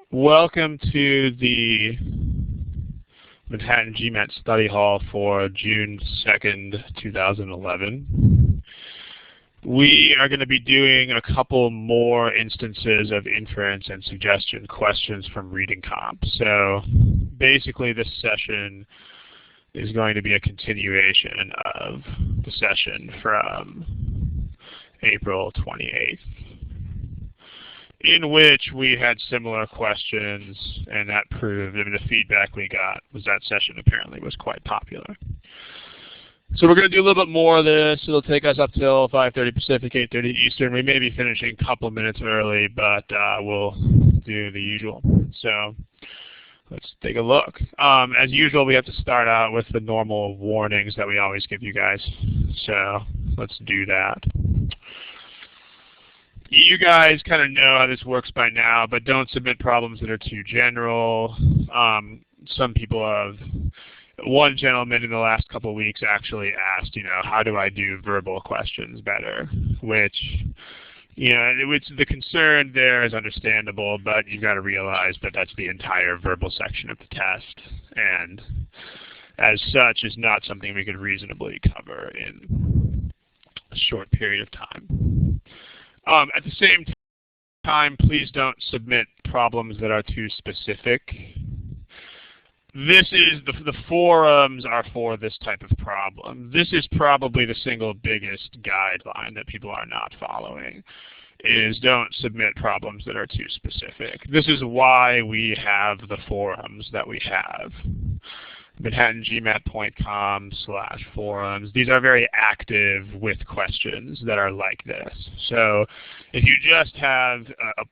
Welcome to the Manhattan GMAT Study Hall for June 2nd, 2011. We are going to be doing a couple more instances of inference and suggestion questions from Reading Comp. So basically this session is going to be a continuation of the session from April 28th. In which we had similar questions, and that proved, the feedback we got was that session apparently was quite popular. So we're going to do a little bit more of this. It'll take us up till 5:30 Pacific, 8:30 Eastern. We may be finishing a couple minutes early, but we'll do the usual. So let's take a look. As usual, we have to start out with the normal warnings that we always give you guys. So let's do that. You guys kind of know how this works by now, but don't submit problems that are too general. Some people have, one gentleman in the last couple of weeks actually asked, how do I do verbal questions better? Which, the concern there is understandable, but you've got to realize that that's the entire verbal section of the test, and as such is not something we could reasonably cover in a short period of time. At the same time, please don't submit problems that are too specific. This is the forums are for this type of problem. This is probably the single biggest guideline that people are not following, is don't submit problems that are too specific. This is why we have the forums that we have. ManhattanGMAT.com/forums. These are very active with questions that are like this. So if you just have a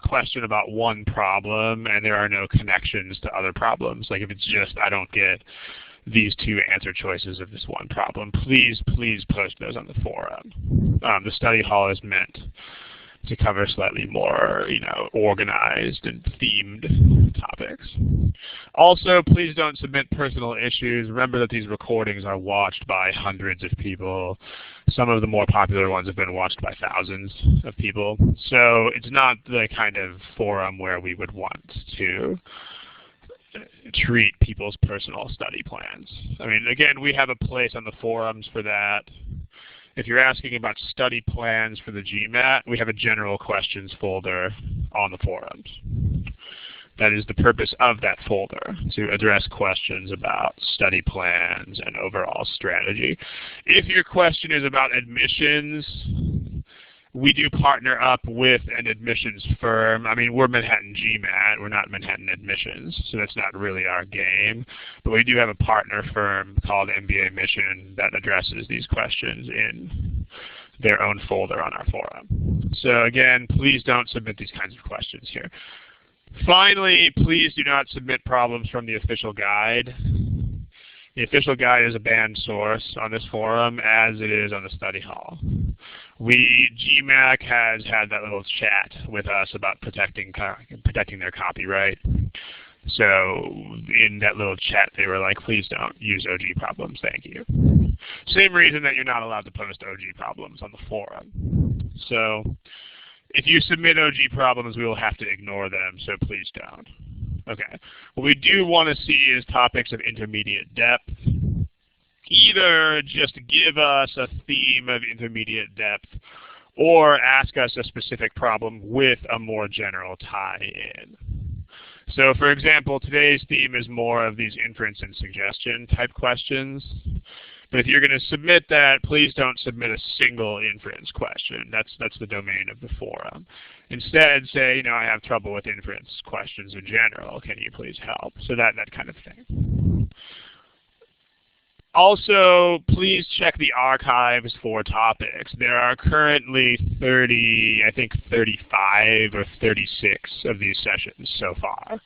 question about one problem and there are no connections to other problems, like if it's just I don't get these two answer choices of this one problem, please post those on the forum. The study hall is meant to cover slightly more, organized and themed topics. Also, please don't submit personal issues. Remember that these recordings are watched by hundreds of people. Some of the more popular ones have been watched by thousands of people. So it's not the kind of forum where we would want to treat people's personal study plans. Again, we have a place on the forums for that. If you're asking about study plans for the GMAT, we have a general questions folder on the forums. That is the purpose of that folder, to address questions about study plans and overall strategy. If your question is about admissions, we do partner up with an admissions firm. We're Manhattan GMAT. We're not Manhattan Admissions, so that's not really our game. But we do have a partner firm called MBA Mission that addresses these questions in their own folder on our forum. So again, please don't submit these kinds of questions here. Finally, please do not submit problems from the official guide. The official guide is a banned source on this forum, as it is on the study hall. GMAC has had that little chat with us about protecting their copyright. So in that little chat, they were like, please don't use OG problems, thank you. Same reason that you're not allowed to post OG problems on the forum. So if you submit OG problems, we will have to ignore them, so please don't. Okay. What we do want to see is topics of intermediate depth. Either just give us a theme of intermediate depth or ask us a specific problem with a more general tie-in. So for example, today's theme is more of these inference and suggestion type questions. But if you're going to submit that, please don't submit a single inference question. That's the domain of the forum. Instead, say, I have trouble with inference questions in general. Can you please help? So that kind of thing. Also, please check the archives for topics. There are currently 35 or 36 of these sessions so far.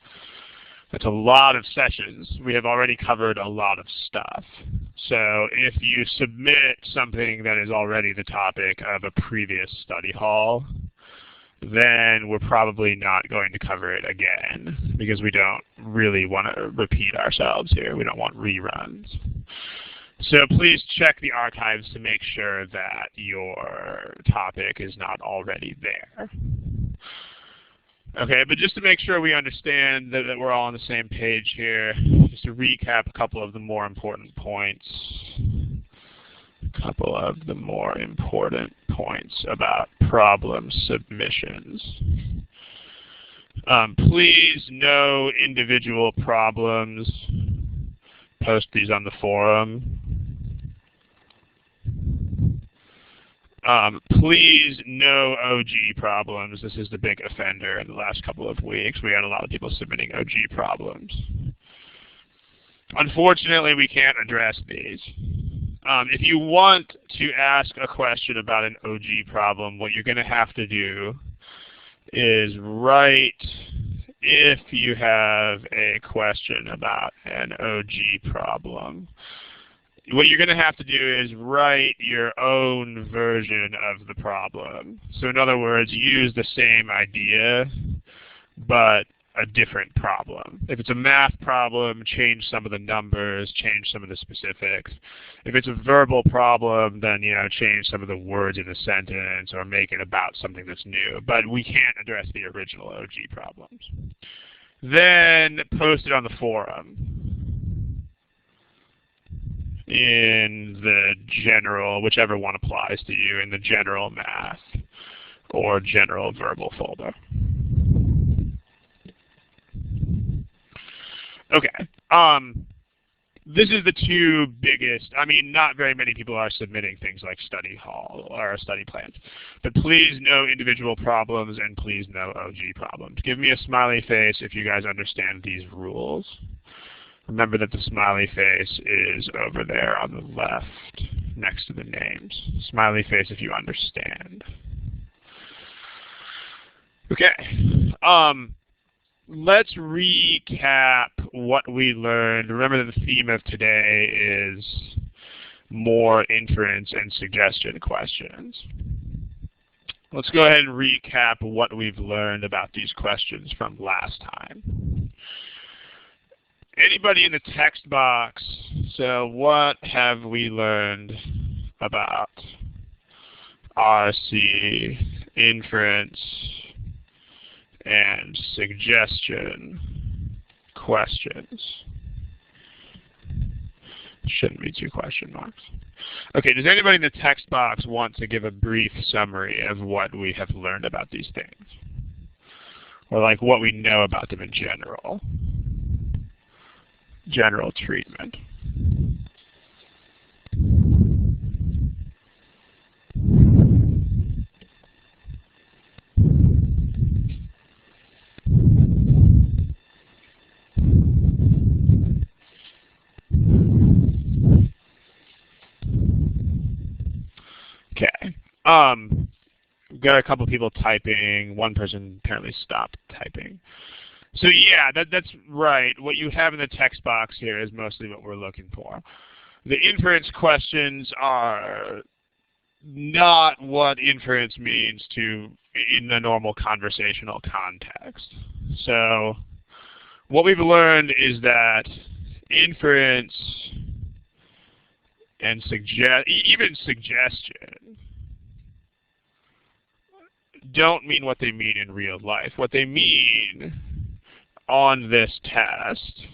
That's a lot of sessions. We have already covered a lot of stuff. So if you submit something that is already the topic of a previous study hall, then we're probably not going to cover it again because we don't really want to repeat ourselves here. We don't want reruns. So please check the archives to make sure that your topic is not already there. Okay, but just to make sure we understand that we're all on the same page here, just to recap a couple of the more important points. About problem submissions. Please, no individual problems. Post these on the forum. Please, no OG problems. This is the big offender in the last couple of weeks. We had a lot of people submitting OG problems. Unfortunately, we can't address these. If you want to ask a question about an OG problem, what you're going to have to do is write, if you have a question about an OG problem, what you're going to have to do is write your own version of the problem. So in other words, use the same idea, but a different problem. If it's a math problem, change some of the numbers, change some of the specifics. If it's a verbal problem, then change some of the words in the sentence or make it about something that's new. But we can't address the original OG problems. Then post it on the forum in the general, whichever one applies to you, in the general math or general verbal folder. Okay. This is the two biggest. Not very many people are submitting things like study hall or study plans. But please, no individual problems, and please, no OG problems. Give me a smiley face if you guys understand these rules. Remember that the smiley face is over there on the left next to the names. Smiley face if you understand. Okay. Let's recap what we learned. Remember that the theme of today is more inference and suggestion questions. Let's go ahead and recap what we've learned about these questions from last time. Anybody in the text box? So what have we learned about RC, inference, and suggestion questions? Shouldn't be two question marks. Okay, does anybody in the text box want to give a brief summary of what we have learned about these things? Or like what we know about them in general? General treatment. Okay. We've got a couple people typing. One person apparently stopped typing. So yeah, that's right. What you have in the text box here is mostly what we're looking for. The inference questions are not what inference means in the normal conversational context. So what we've learned is that inference and even suggestion don't mean what they mean in real life. What they mean on this test,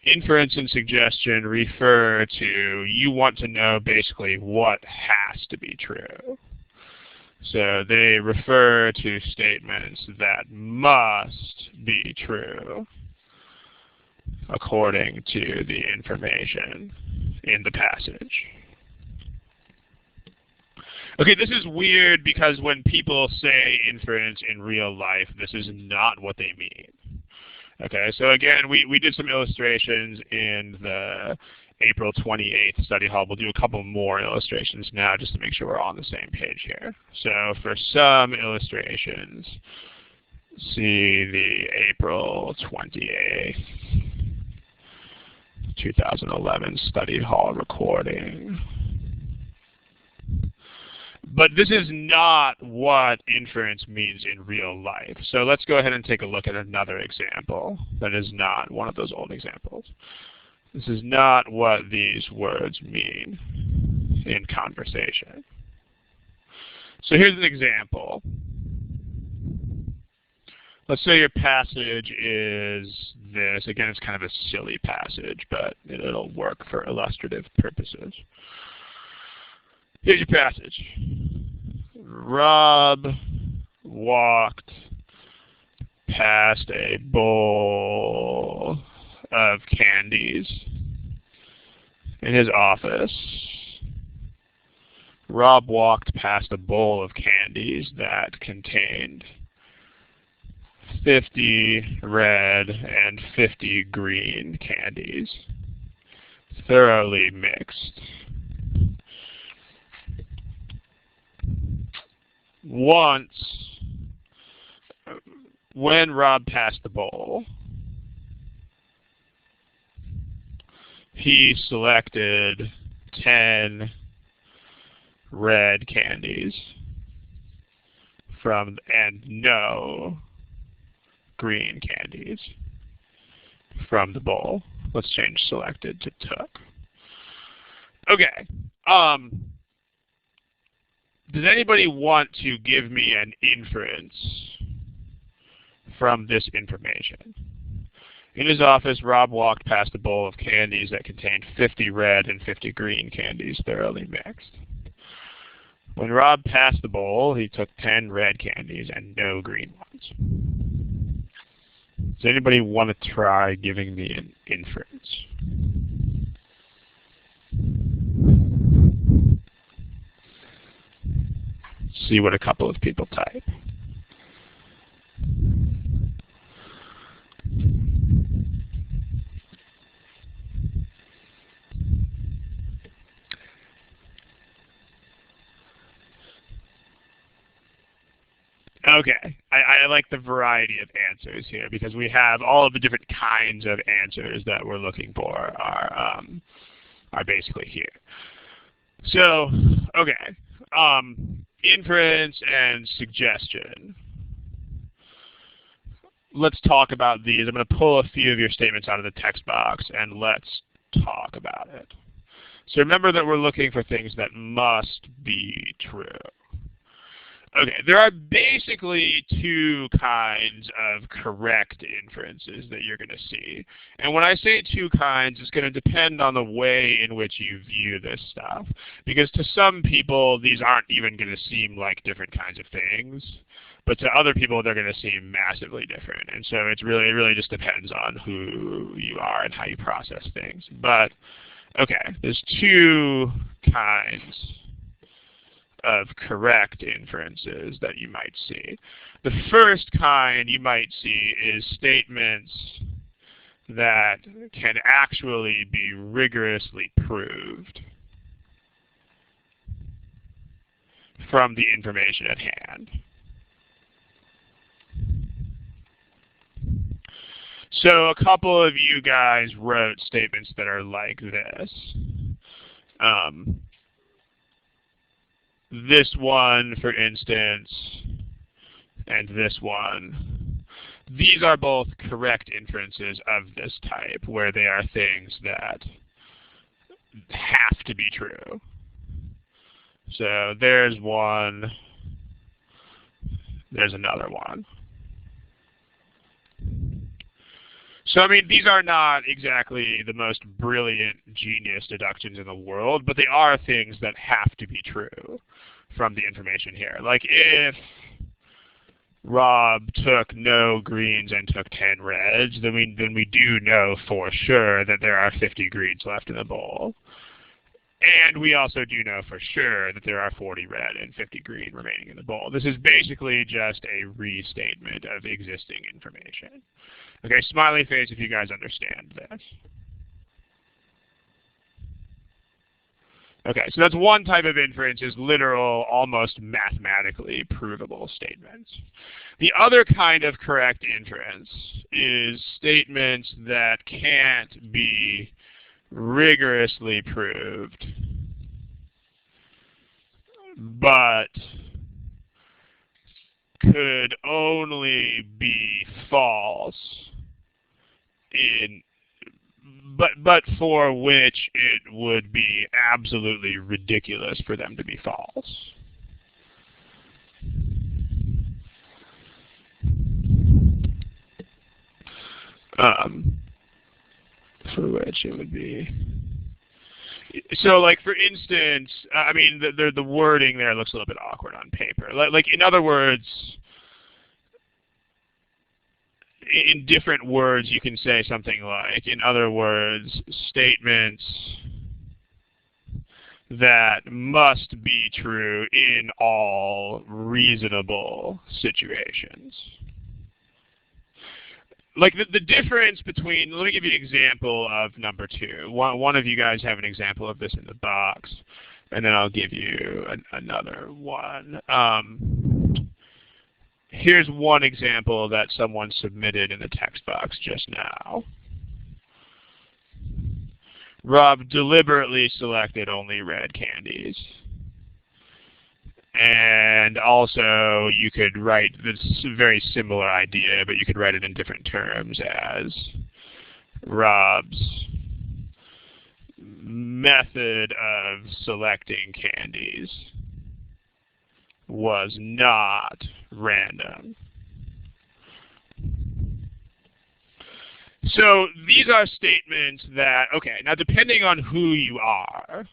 inference and suggestion refer to, you want to know basically what has to be true. So they refer to statements that must be true according to the information in the passage. Okay, this is weird because when people say inference in real life, this is not what they mean. Okay, so again, we did some illustrations in the April 28th study hall. We'll do a couple more illustrations now just to make sure we're all on the same page here. So for some illustrations, see the April 28th, 2011 study hall recording. But this is not what inference means in real life. So let's go ahead and take a look at another example that is not one of those old examples. This is not what these words mean in conversation. So here's an example. Let's say your passage is this. Again, it's kind of a silly passage, but it'll work for illustrative purposes. Here's your passage. Rob walked past a bowl of candies in his office. Rob walked past a bowl of candies that contained 50 red and 50 green candies, thoroughly mixed. Once, when Rob passed the bowl, he selected 10 red candies and no green candies from the bowl. Let's change selected to took. Okay. Does anybody want to give me an inference from this information? In his office, Rob walked past a bowl of candies that contained 50 red and 50 green candies, thoroughly mixed. When Rob passed the bowl, he took 10 red candies and no green ones. Does anybody want to try giving me an inference? See what a couple of people type. Okay, I like the variety of answers here because we have all of the different kinds of answers that we're looking for are basically here. So, okay, inference and suggestion. Let's talk about these. I'm going to pull a few of your statements out of the text box and let's talk about it. So remember that we're looking for things that must be true. Okay, there are basically two kinds of correct inferences that you're going to see. And when I say two kinds, it's going to depend on the way in which you view this stuff. Because to some people, these aren't even going to seem like different kinds of things. But to other people, they're going to seem massively different. And so it really just depends on who you are and how you process things. But, okay, there's two kinds of correct inferences that you might see. The first kind you might see is statements that can actually be rigorously proved from the information at hand. So a couple of you guys wrote statements that are like this. This one, for instance, and this one. These are both correct inferences of this type, where they are things that have to be true. So there's one. There's another one. So, I mean, these are not exactly the most brilliant genius deductions in the world, but they are things that have to be true from the information here. Like if Rob took no greens and took 10 reds, then we do know for sure that there are 50 greens left in the bowl. And we also do know for sure that there are 40 red and 50 green remaining in the bowl. This is basically just a restatement of existing information. Okay, smiley face if you guys understand this. Okay, so that's one type of inference, is literal, almost mathematically provable statements. The other kind of correct inference is statements that can't be rigorously proved, but could only be false but for which it would be absolutely ridiculous for them to be false. For which it would be. So, like, for instance, I mean, the wording there looks a little bit awkward on paper. Like, in other words, in different words, you can say something like, in other words, statements that must be true in all reasonable situations. Like the difference between, let me give you an example of number 2. One of you guys have an example of this in the box, and then I'll give you another one. Here's one example that someone submitted in the text box just now. Rob deliberately selected only red candies. And also, you could write this very similar idea, but you could write it in different terms as Rob's method of selecting candies was not random. So these are statements that, okay, now depending on who you are,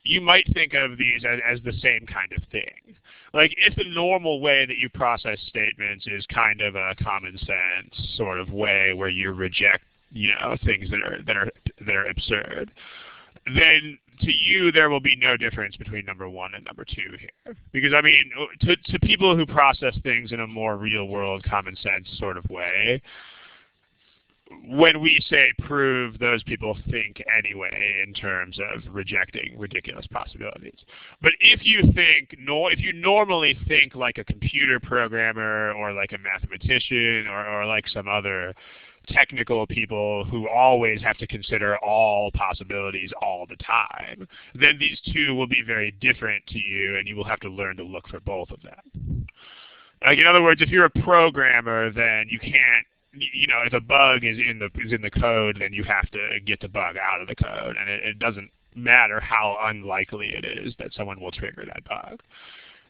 you might think of these as the same kind of thing. Like, if the normal way that you process statements is kind of a common sense sort of way where you reject, things that are absurd, then to you there will be no difference between number 1 and number 2 here. Because, I mean, to people who process things in a more real-world, common sense sort of way, when we say prove, those people think anyway in terms of rejecting ridiculous possibilities. But if you normally think like a computer programmer or like a mathematician or like some other technical people who always have to consider all possibilities all the time, then these two will be very different to you, and you will have to learn to look for both of them. Like, in other words, if you're a programmer, then you can't, if a bug is in the code, then you have to get the bug out of the code, and it doesn't matter how unlikely it is that someone will trigger that bug.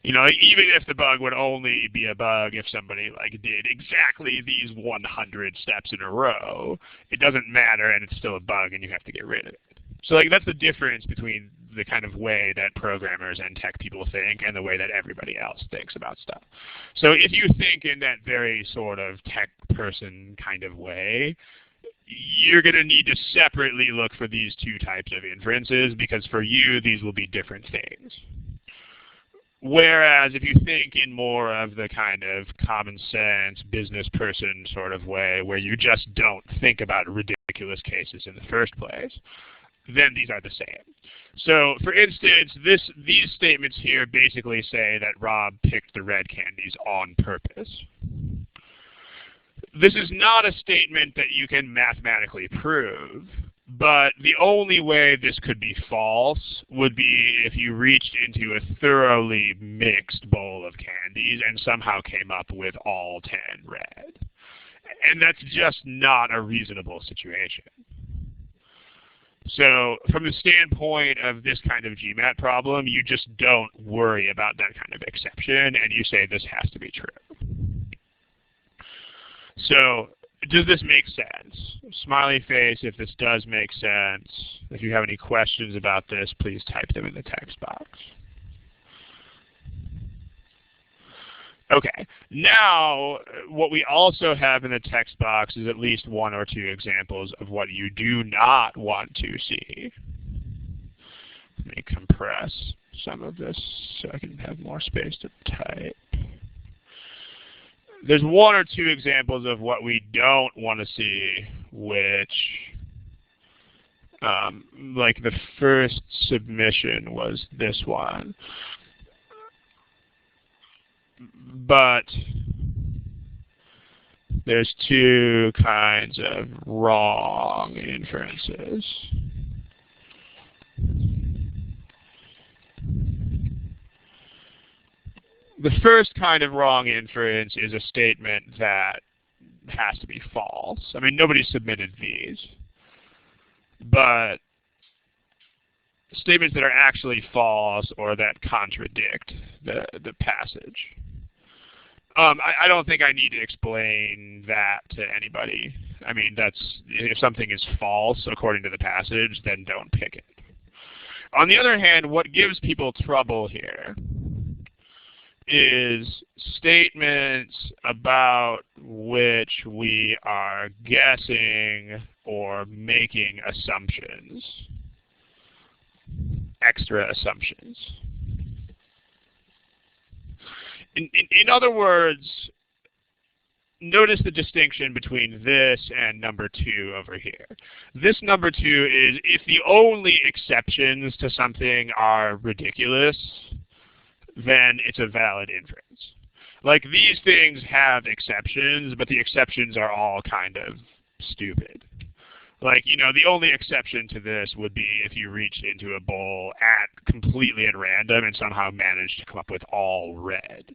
Even if the bug would only be a bug if somebody did exactly these 100 steps in a row, it doesn't matter, and it's still a bug, and you have to get rid of it. So that's the difference between the kind of way that programmers and tech people think and the way that everybody else thinks about stuff. So if you think in that very sort of tech person kind of way, you're going to need to separately look for these two types of inferences, because for you, these will be different things. Whereas if you think in more of the kind of common sense business person sort of way, where you just don't think about ridiculous cases in the first place, then these are the same. So, for instance, these statements here basically say that Rob picked the red candies on purpose. This is not a statement that you can mathematically prove, but the only way this could be false would be if you reached into a thoroughly mixed bowl of candies and somehow came up with all 10 red. And that's just not a reasonable situation. So from the standpoint of this kind of GMAT problem, you just don't worry about that kind of exception, and you say this has to be true. So does this make sense? Smiley face if this does make sense. If you have any questions about this, please type them in the text box. Okay, now what we also have in the text box is at least 1 or 2 examples of what you do not want to see. Let me compress some of this so I can have more space to type. There's 1 or 2 examples of what we don't want to see, which, like the first submission was this one. But there's 2 kinds of wrong inferences. The first kind of wrong inference is a statement that has to be false. I mean, nobody submitted these. But statements that are actually false or that contradict the passage. I don't think I need to explain that to anybody. I mean, if something is false according to the passage, then don't pick it. On the other hand, what gives people trouble here is statements about which we are guessing or making assumptions, extra assumptions. In other words, notice the distinction between this and number 2 over here. This number 2 is if the only exceptions to something are ridiculous, then it's a valid inference. Like, these things have exceptions, but the exceptions are all kind of stupid. Like, you know, the only exception to this would be if you reached into a bowl completely at random and somehow managed to come up with all red,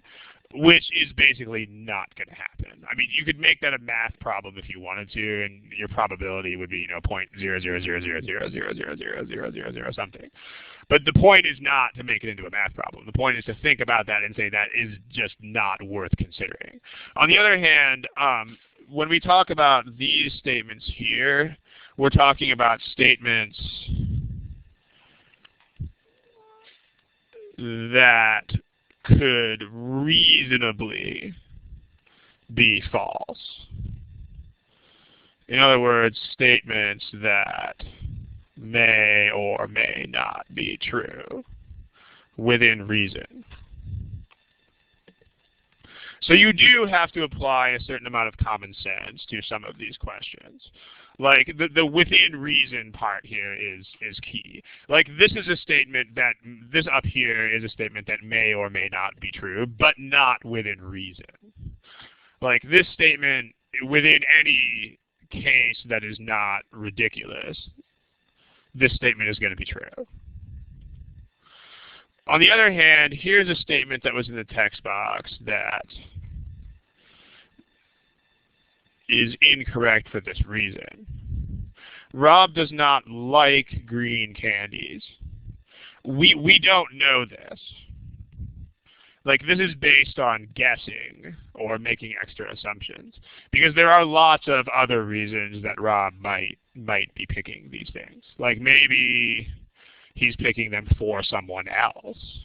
which is basically not going to happen. I mean, you could make that a math problem if you wanted to, and your probability would be, you know, 0.00000000000 something. But the point is not to make it into a math problem. The point is to think about that and say that is just not worth considering. On the other hand, when we talk about these statements here, we're talking about statements that could reasonably be false. In other words, statements that may or may not be true within reason. So you do have to apply a certain amount of common sense to some of these questions. Like, the within reason part here is key. Like, this is a statement that, this up here is a statement that may or may not be true, but not within reason. Like, this statement, within any case that is not ridiculous, this statement is going to be true. On the other hand, here's a statement that was in the text box that is incorrect for this reason. Rob does not like green candies. We don't know this. Like, this is based on guessing or making extra assumptions, because there are lots of other reasons that Rob might be picking these things. Like, maybe he's picking them for someone else.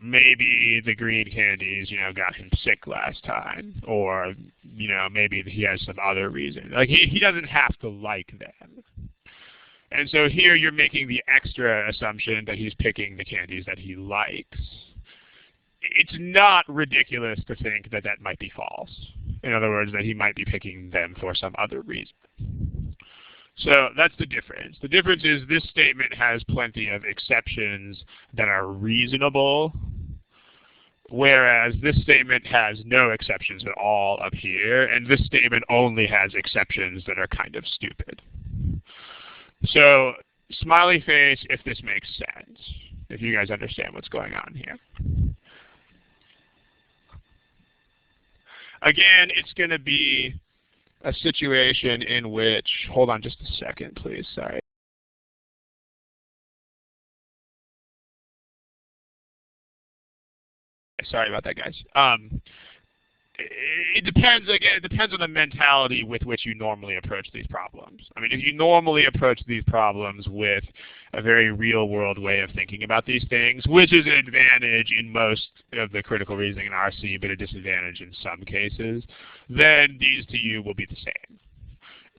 Maybe the green candies, you know, got him sick last time, or, you know, maybe he has some other reason. Like, he doesn't have to like them. And so here you're making the extra assumption that he's picking the candies that he likes. It's not ridiculous to think that that might be false. In other words, that he might be picking them for some other reason. So that's the difference. The difference is this statement has plenty of exceptions that are reasonable, whereas this statement has no exceptions at all up here, and this statement only has exceptions that are kind of stupid. So smiley face if this makes sense, if you guys understand what's going on here. Again, it's going to be a situation in which, hold on just a second, please, sorry. Sorry about that, guys. It depends, again, it depends on the mentality with which you normally approach these problems. I mean, if you normally approach these problems with a very real-world way of thinking about these things, which is an advantage in most of the critical reasoning in RC, but a disadvantage in some cases, then these to you will be the same.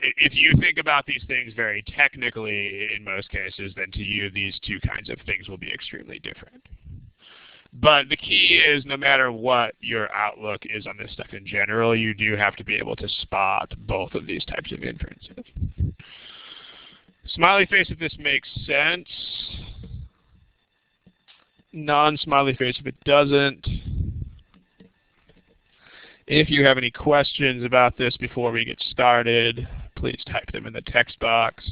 If you think about these things very technically in most cases, then to you these two kinds of things will be extremely different. But the key is, no matter what your outlook is on this stuff in general, you do have to be able to spot both of these types of inferences. Smiley face if this makes sense. Non-smiley face if it doesn't. If you have any questions about this before we get started, please type them in the text box.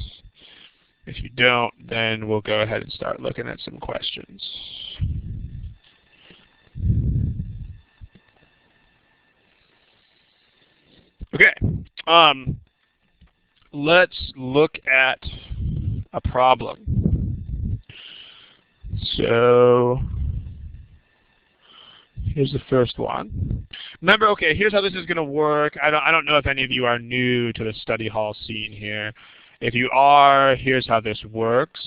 If you don't, then we'll go ahead and start looking at some questions. Okay, let's look at a problem. So Here's the first one. Remember, okay, here's how this is going to work. I don't know if any of you are new to the study hall scene here. If you are, here's how this works.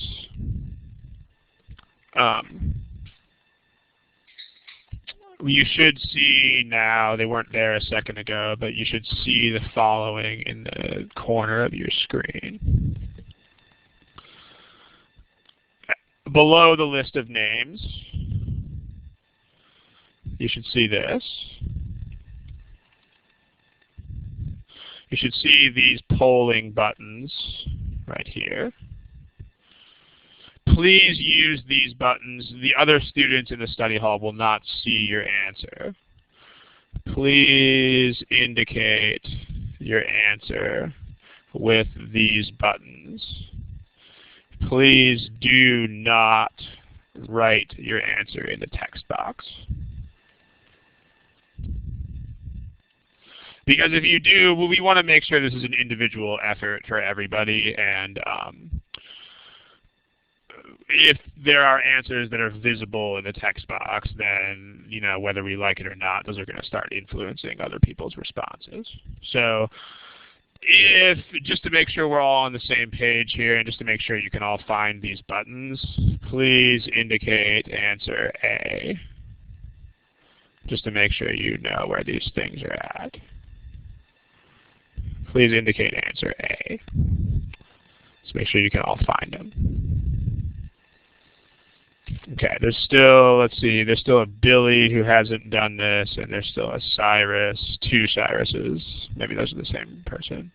You should see now, they weren't there a second ago, but you should see the following in the corner of your screen. Below the list of names, you should see this. You should see these polling buttons right here. Please use these buttons. The other students in the study hall will not see your answer. Please indicate your answer with these buttons. Please do not write your answer in the text box. Because if you do, well, we want to make sure this is an individual effort for everybody, and if there are answers that are visible in the text box, then, you know, whether we like it or not, those are going to start influencing other people's responses. So just to make sure we're all on the same page here, and just to make sure you can all find these buttons, please indicate answer A, just to make sure you know where these things are at. Please indicate answer A. Let's make sure you can all find them. Okay, there's still, let's see, there's still a Billy who hasn't done this, and there's still a Cyrus, two Cyruses. Maybe those are the same person.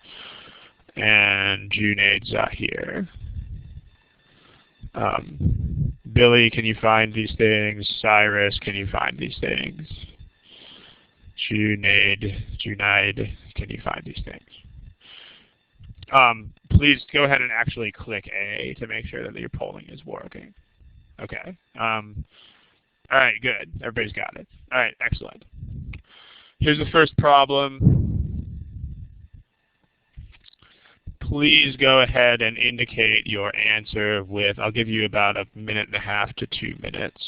And Junaid Zahir. Billy, can you find these things? Cyrus, can you find these things? Junaid, can you find these things? Please go ahead and actually click A to make sure that your polling is working. Okay. All right, good. Everybody's got it. All right, excellent. Here's the first problem. Please go ahead and indicate your answer with, I'll give you about 1.5 to 2 minutes.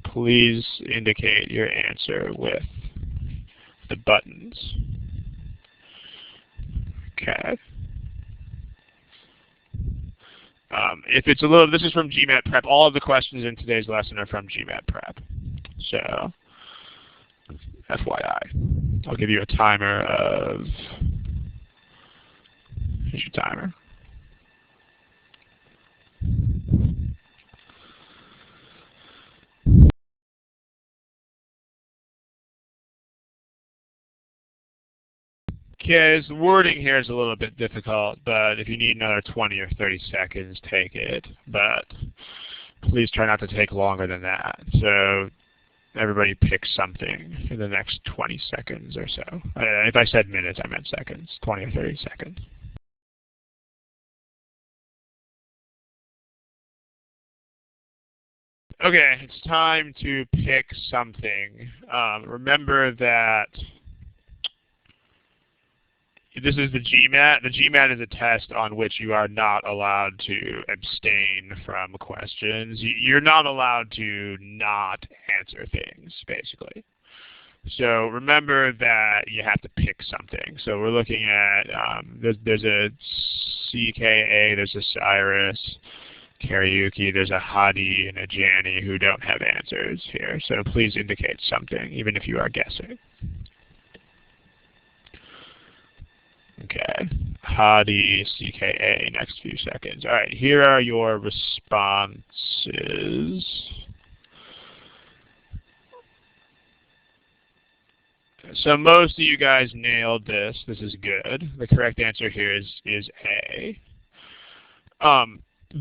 Please indicate your answer with the buttons. Okay. If it's a little, this is from GMAT Prep. All of the questions in today's lesson are from GMAT Prep. So, FYI. I'll give you a timer of, here's your timer. Okay, the wording here is a little bit difficult, but if you need another 20 or 30 seconds, take it. But please try not to take longer than that. So everybody pick something in the next 20 seconds or so. If I said minutes, I meant seconds, 20 or 30 seconds. Okay, it's time to pick something. Remember that this is the GMAT. The GMAT is a test on which you are not allowed to abstain from questions. You're not allowed to not answer things, basically. So remember that you have to pick something. So we're looking at, there's a CKA, there's a Cyrus, Karaoke, there's a Hadi, and a Jani who don't have answers here. So please indicate something, even if you are guessing. Okay, Hadi, CKA, next few seconds. All right, here are your responses. So most of you guys nailed this. This is good. The correct answer here is A.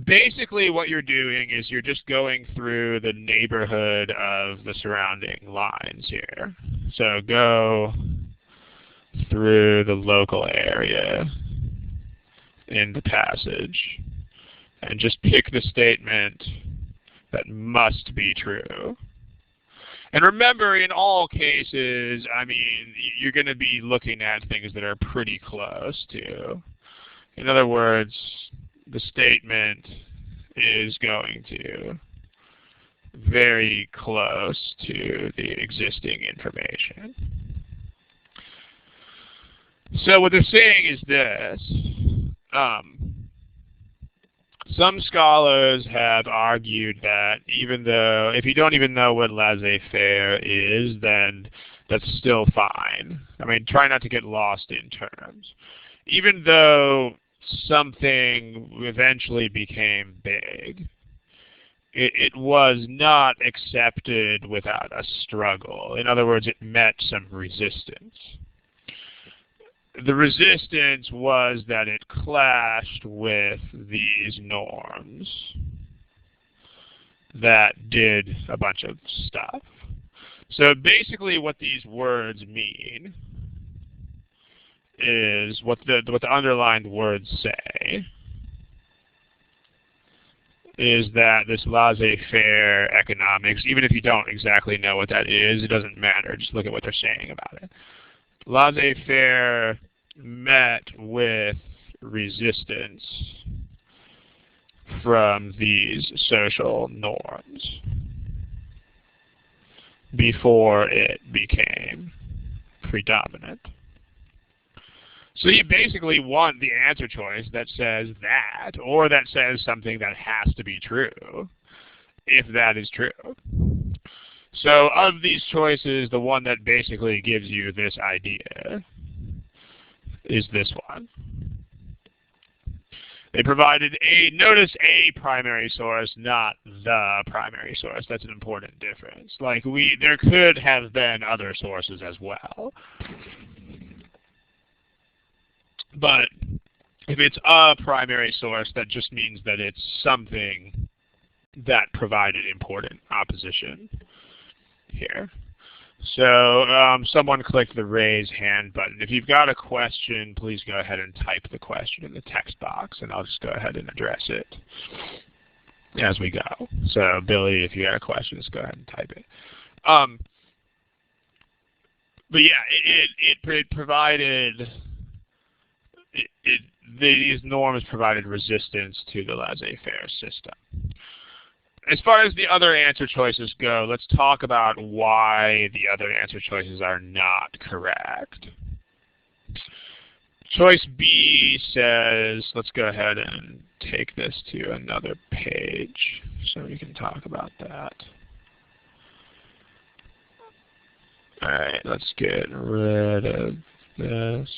Basically what you're doing is you're just going through the neighborhood of the surrounding lines here. So go through the local area in the passage and just pick the statement that must be true. And remember, in all cases, I mean, you're going to be looking at things that are pretty close to. In other words, the statement is going to very close to the existing information. So what they're saying is this. Some scholars have argued that even though, if you don't even know what laissez-faire is, then that's still fine. I mean, try not to get lost in terms. Even though something eventually became big, it was not accepted without a struggle. In other words, it met some resistance. The resistance was that it clashed with these norms that did a bunch of stuff. So basically what these words mean is what the underlined words say is that this laissez-faire economics, even if you don't exactly know what that is, it doesn't matter. Just look at what they're saying about it. Laissez-faire met with resistance from these social norms before it became predominant. So you basically want the answer choice that says that, or that says something that has to be true, if that is true. So of these choices, the one that basically gives you this idea is this one. They provided notice a primary source, not the primary source. That's an important difference. Like there could have been other sources as well. But if it's a primary source, that just means that it's something that provided important opposition here. So someone clicked the raise hand button. If you've got a question, please go ahead and type the question in the text box, and I'll just go ahead and address it as we go. So Billy, if you got a question, just go ahead and type it. But yeah, it provided, these norms provided resistance to the laissez-faire system. As far as the other answer choices go, let's talk about why the other answer choices are not correct. Choice B says, let's go ahead and take this to another page so we can talk about that. All right, let's get rid of this.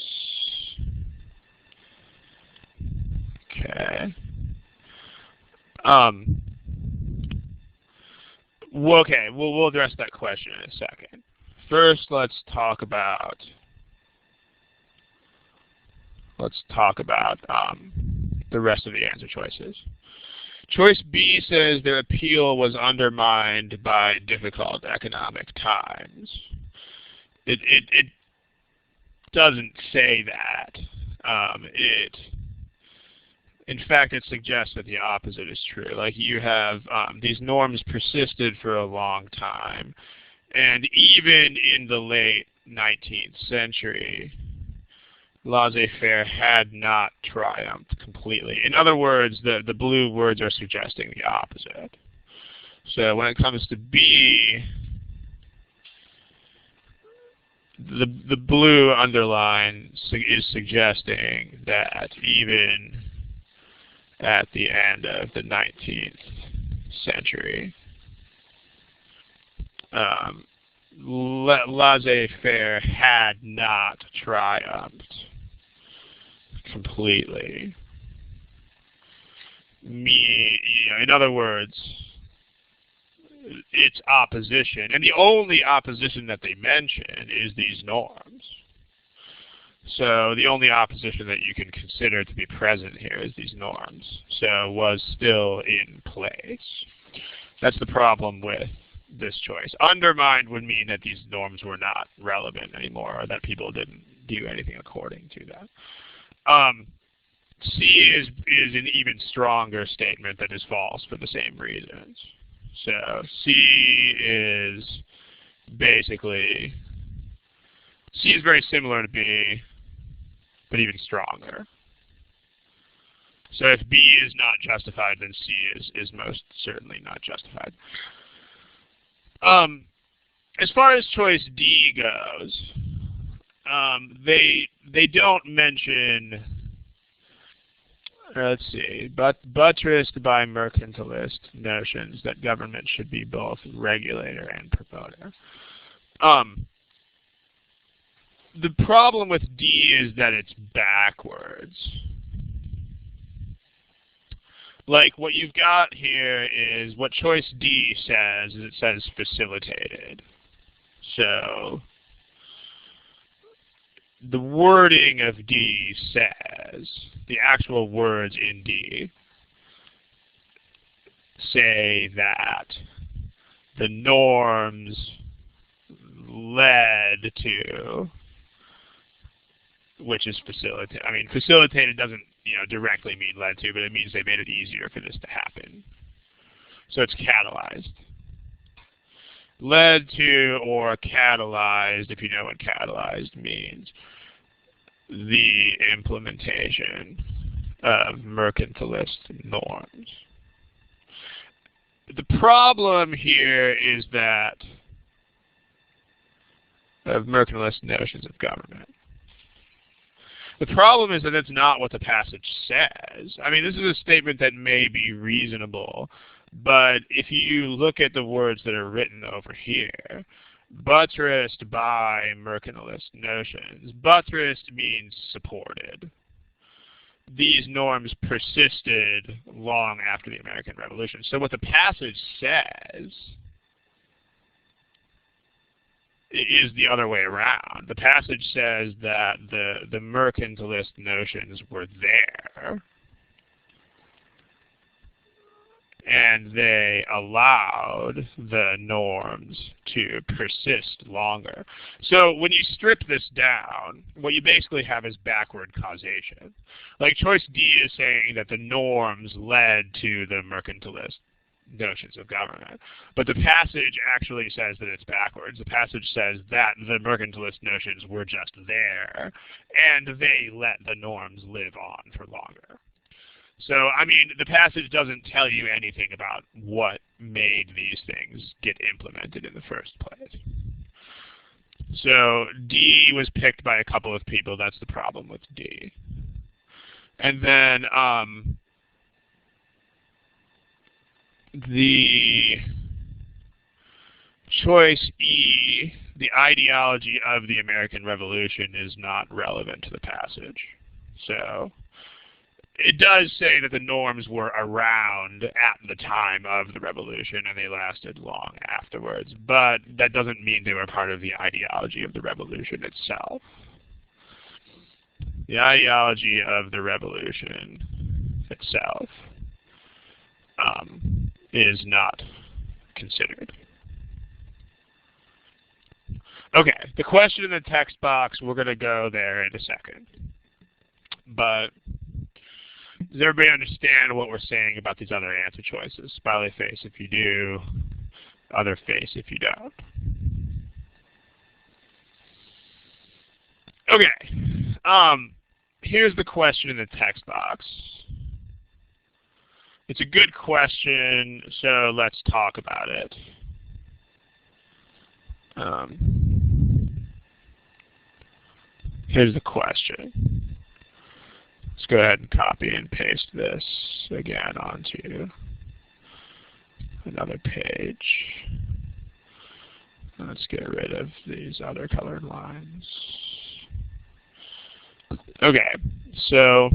Okay. Okay, we'll address that question in a second. First, let's talk about the rest of the answer choices. Choice B says their appeal was undermined by difficult economic times. It doesn't say that. In fact, it suggests that the opposite is true. Like you have these norms persisted for a long time, and even in the late 19th century, laissez-faire had not triumphed completely. In other words, the blue words are suggesting the opposite. So when it comes to B, the blue underline is suggesting that even at the end of the 19th century, laissez-faire had not triumphed completely. In other words, its opposition, and the only opposition that they mention is these norms. So the only opposition that you can consider to be present here is these norms. So was still in place. That's the problem with this choice. Undermined would mean that these norms were not relevant anymore, or that people didn't do anything according to them. C is an even stronger statement that is false for the same reasons. So C is basically, C is very similar to B, but even stronger. So if B is not justified, then C is most certainly not justified. As far as choice D goes, they don't mention, let's see, but buttressed by mercantilist notions that government should be both regulator and promoter. The problem with D is that it's backwards. Like, what you've got here is what choice D says is it says facilitated. So the wording of D says, the actual words in D say that the norms led to, which is facilitated. I mean, facilitated doesn't, directly mean led to, but it means they made it easier for this to happen. So it's catalyzed. Led to or catalyzed, if you know what catalyzed means, the implementation of mercantilist norms. The problem here is that of mercantilist notions of government. The problem is that it's not what the passage says. I mean, this is a statement that may be reasonable, but if you look at the words that are written over here, buttressed by mercantilist notions, buttressed means supported. These norms persisted long after the American Revolution. So what the passage says is the other way around. The passage says that the mercantilist notions were there, and they allowed the norms to persist longer. So when you strip this down, what you basically have is backward causation. Like choice D is saying that the norms led to the mercantilist notions of government. But the passage actually says that it's backwards. The passage says that the mercantilist notions were just there, and they let the norms live on for longer. So, I mean, the passage doesn't tell you anything about what made these things get implemented in the first place. So, D was picked by a couple of people. That's the problem with D. And then, the choice E, the ideology of the American Revolution, is not relevant to the passage. So it does say that the norms were around at the time of the revolution and they lasted long afterwards, but that doesn't mean they were part of the ideology of the revolution itself. The ideology of the revolution itself is not considered. Okay, the question in the text box, we're going to go there in a second. But does everybody understand what we're saying about these other answer choices? Smiley face if you do, other face if you don't. Okay, here's the question in the text box. It's a good question, so let's talk about it. Here's the question. Let's go ahead and copy and paste this again onto another page. Let's get rid of these other colored lines. Okay, so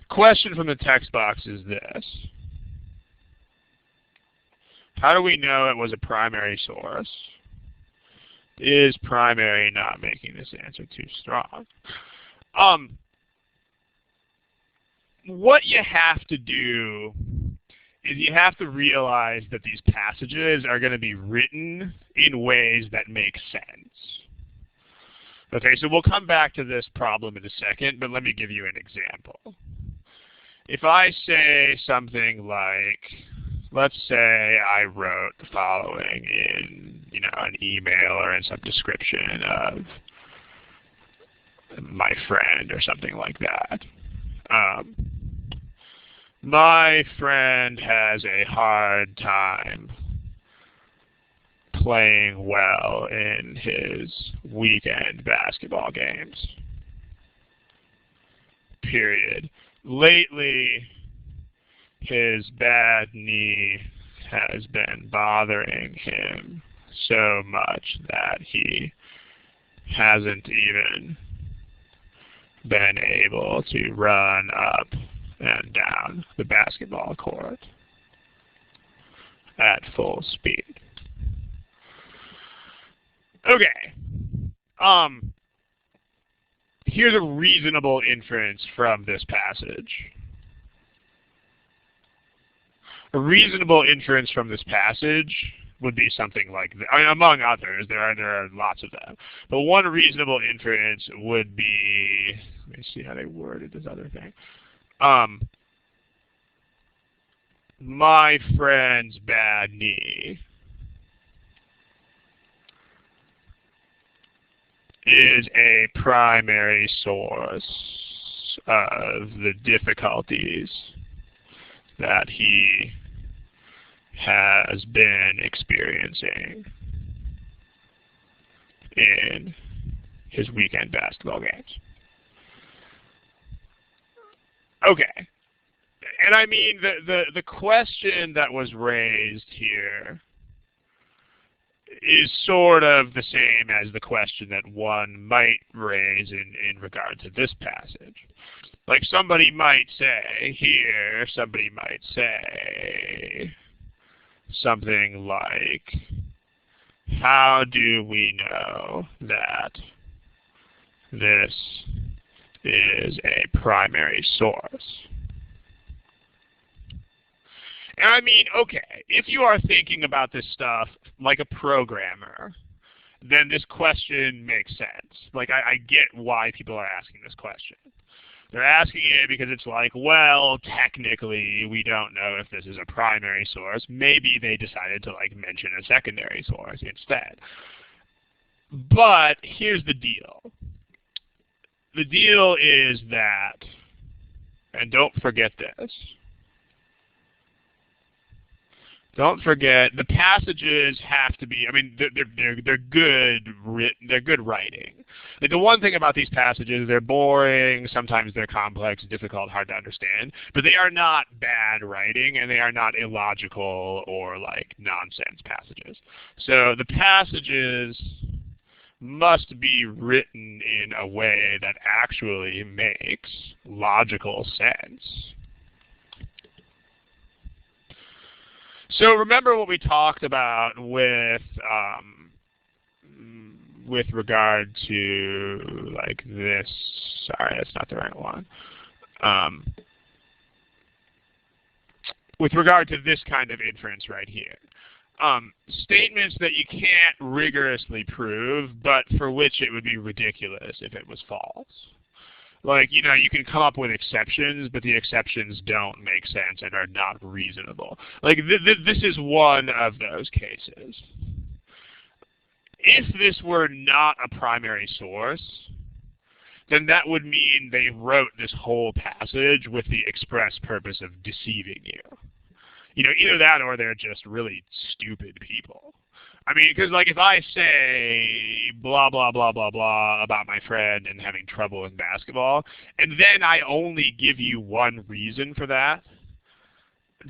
question from the text box is this. How do we know it was a primary source? Is primary not making this answer too strong? What you have to do is you have to realize that these passages are going to be written in ways that make sense. Okay, so we'll come back to this problem in a second, but let me give you an example. If I say something like, let's say I wrote the following in, an email or in some description of my friend or something like that. My friend has a hard time playing well in his weekend basketball games. Period. Lately, his bad knee has been bothering him so much that he hasn't even been able to run up and down the basketball court at full speed. Okay. Here's a reasonable inference from this passage. A reasonable inference from this passage would be something like that. I mean, among others, there are lots of them. But one reasonable inference would be, let me see how they worded this other thing. My friend's bad knee is a primary source of the difficulties that he has been experiencing in his weekend basketball games. Okay. And I mean, the question that was raised here is sort of the same as the question that one might raise in regard to this passage. Like somebody might say here, somebody might say something like, how do we know that this is a primary source? And I mean, okay, if you are thinking about this stuff like a programmer, then this question makes sense. Like, I get why people are asking this question. They're asking it because it's like, well, technically, we don't know if this is a primary source. Maybe they decided to, like, mention a secondary source instead. But here's the deal. The deal is that, and don't forget this, don't forget, the passages have to be, I mean, they're good writing. Like, the one thing about these passages, they're boring, sometimes they're complex, difficult, hard to understand, but they are not bad writing, and they are not illogical or, like, nonsense passages. So the passages must be written in a way that actually makes logical sense. So remember what we talked about with regard to, like, this. Sorry, that's not the right one. With regard to this kind of inference right here. Statements that you can't rigorously prove, but for which it would be ridiculous if it was false. Like, you know, you can come up with exceptions, but the exceptions don't make sense and are not reasonable. Like, this is one of those cases. If this were not a primary source, then that would mean they wrote this whole passage with the express purpose of deceiving you. You know, either that or they're just really stupid people. I mean, because, like, if I say blah, blah, blah, blah, blah about my friend and having trouble in basketball, and then I only give you one reason for that,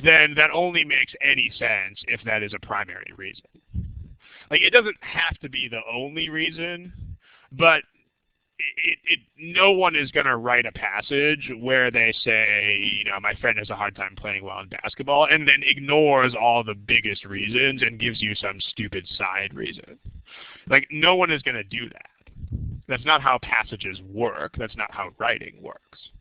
then that only makes any sense if that is a primary reason. Like, it doesn't have to be the only reason, but no one is going to write a passage where they say, you know, my friend has a hard time playing well in basketball, and then ignores all the biggest reasons and gives you some stupid side reason. Like, no one is going to do that. That's not how passages work. That's not how writing works.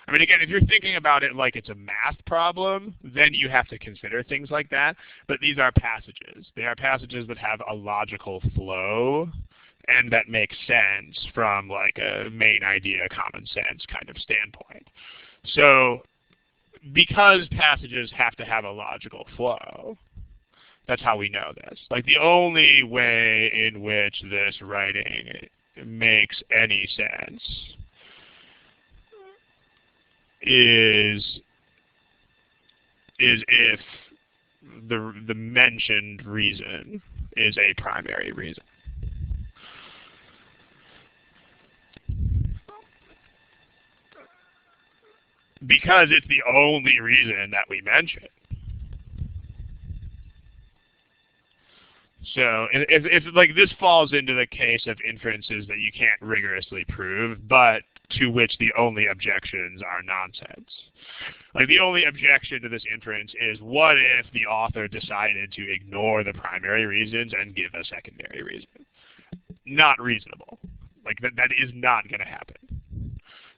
I mean, again, if you're thinking about it like it's a math problem, then you have to consider things like that. But these are passages. They are passages that have a logical flow and that makes sense from, like, a main idea, common sense kind of standpoint. So because passages have to have a logical flow, that's how we know this. Like, the only way in which this writing makes any sense is is if the mentioned reason is a primary reason. Because it's the only reason that we mention. So if like this falls into the case of inferences that you can't rigorously prove, but to which the only objections are nonsense. Like the only objection to this inference is, what if the author decided to ignore the primary reasons and give a secondary reason? Not reasonable. Like that is not going to happen.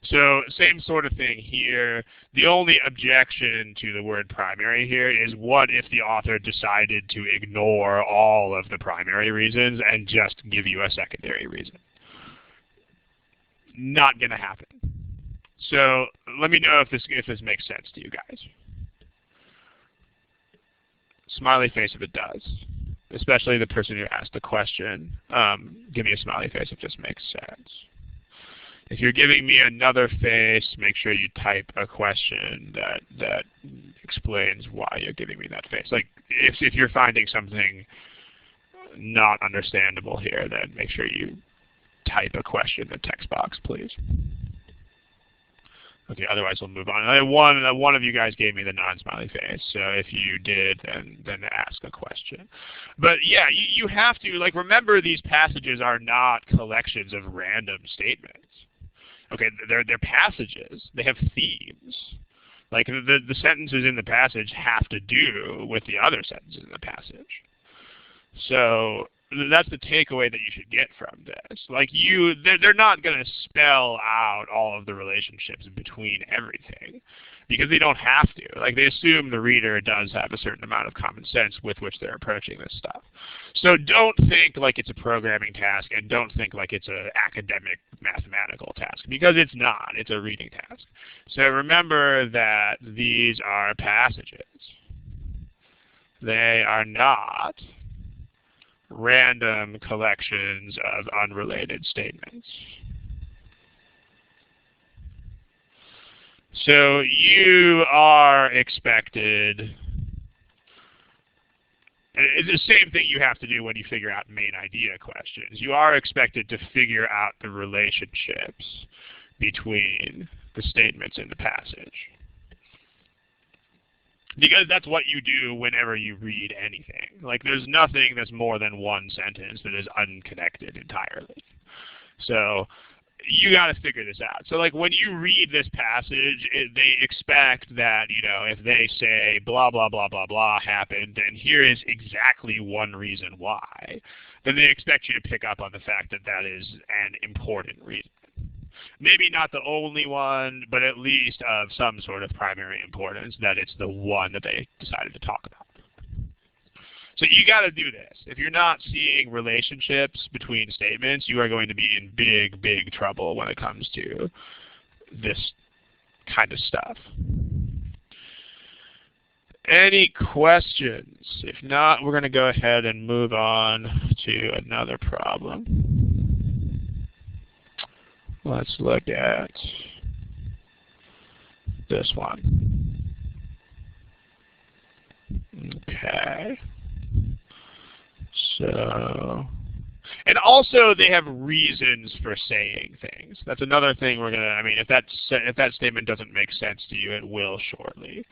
So same sort of thing here. The only objection to the word primary here is, what if the author decided to ignore all of the primary reasons and just give you a secondary reason? Not going to happen. So let me know if this makes sense to you guys. Smiley face if it does. Especially the person who asked the question. Give me a smiley face if this makes sense. If you're giving me another face, make sure you type a question that explains why you're giving me that face. Like if you're finding something not understandable here, then make sure you type a question in the text box, please. Okay, otherwise we'll move on. One of you guys gave me the non-smiley face, so if you did, then ask a question. But yeah, you have to, like, remember these passages are not collections of random statements. Okay, they're passages. They have themes. Like the sentences in the passage have to do with the other sentences in the passage. So that's the takeaway that you should get from this. Like they're not going to spell out all of the relationships between everything, because they don't have to. Like they assume the reader does have a certain amount of common sense with which they're approaching this stuff. So don't think like it's a programming task, and don't think like it's an academic mathematical task, because it's not. It's a reading task. So remember that these are passages. They are not random collections of unrelated statements. So you are expected, it's the same thing you have to do when you figure out main idea questions. You are expected to figure out the relationships between the statements in the passage. Because that's what you do whenever you read anything. Like there's nothing that's more than one sentence that is unconnected entirely. So you got to figure this out. So like when you read this passage, they expect that, you know, if they say blah, blah, blah, blah, blah happened, and here is exactly one reason why, then they expect you to pick up on the fact that that is an important reason. Maybe not the only one, but at least of some sort of primary importance, that it's the one that they decided to talk about. So you got to do this. If you're not seeing relationships between statements, you are going to be in big, big trouble when it comes to this kind of stuff. Any questions? If not, we're going to go ahead and move on to another problem. Let's look at this one. Okay. So, and also they have reasons for saying things. That's another thing we're gonna, I mean, if that statement doesn't make sense to you, it will shortly.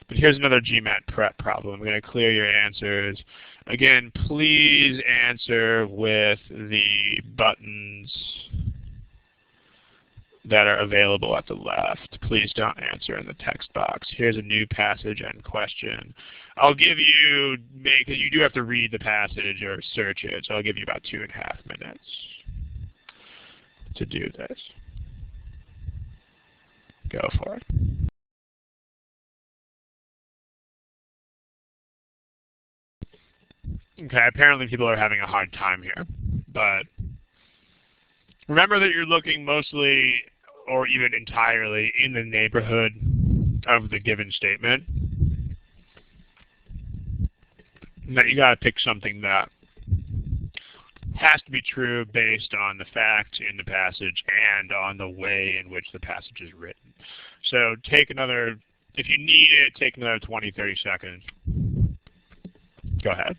But here's another GMAT prep problem. I'm going to clear your answers. Again, please answer with the buttons that are available at the left. Please don't answer in the text box. Here's a new passage and question. I'll give you, you do have to read the passage or search it, so I'll give you about 2.5 minutes to do this. Go for it. Okay, apparently people are having a hard time here, but remember that you're looking mostly or even entirely in the neighborhood of the given statement. And that you got to pick something that has to be true based on the facts in the passage and on the way in which the passage is written. So take another If you need it, take another 20, 30 seconds. Go ahead.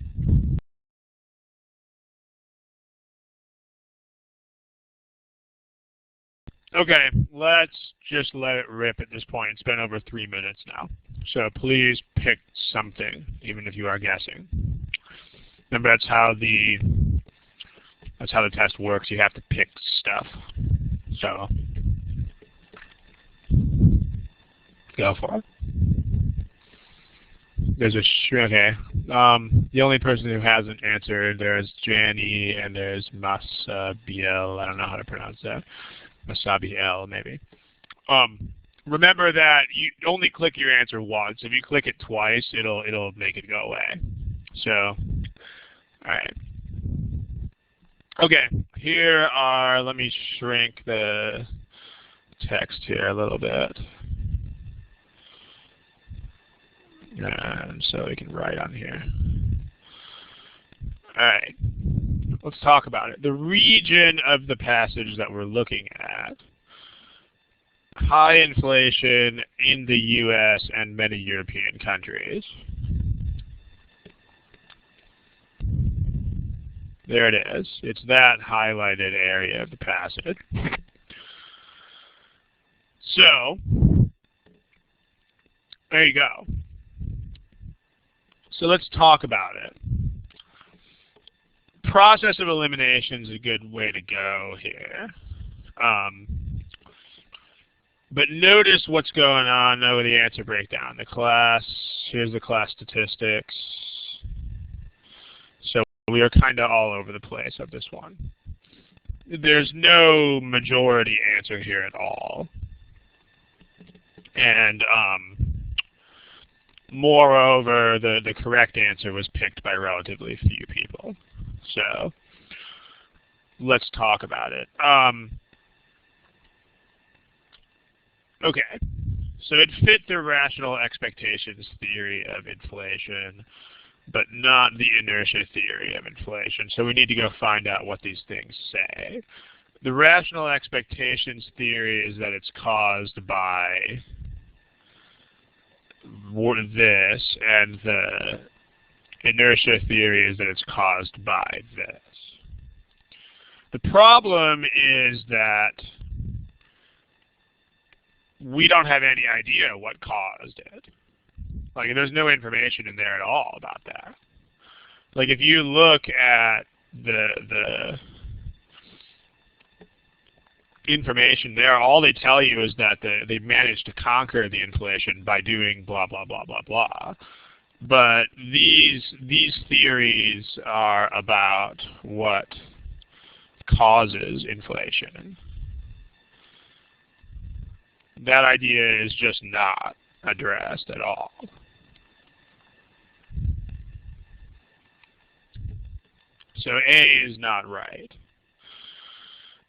Okay, let's just let it rip at this point. It's been over 3 minutes now. So please pick something, even if you are guessing. Remember, that's how the test works. You have to pick stuff. So go for it. There's a okay. The only person who hasn't answered, there's Janie and there's Masabiel. I don't know how to pronounce that. Masabiel, maybe. Remember that you only click your answer once. If you click it twice, it'll make it go away. So, all right. Okay, here are, let me shrink the text here a little bit. And so we can write on here. All right, let's talk about it. The region of the passage that we're looking at, high inflation in the US and many European countries. There it is. It's that highlighted area of the passage. So, there you go. So let's talk about it. Process of elimination is a good way to go here. But notice what's going on over the answer breakdown. The class, here's the class statistics. So we are kind of all over the place of this one. There's no majority answer here at all. And moreover, the correct answer was picked by relatively few people. So let's talk about it. Okay, so it fit the rational expectations theory of inflation, but not the inertia theory of inflation. So we need to go find out what these things say. The rational expectations theory is that it's caused by this, and the inertia theory is that it's caused by this. The problem is that we don't have any idea what caused it. Like, there's no information in there at all about that. Like, if you look at the information there, all they tell you is that they managed to conquer the inflation by doing blah, blah, blah, blah, blah. But these theories are about what causes inflation. That idea is just not addressed at all. So A is not right.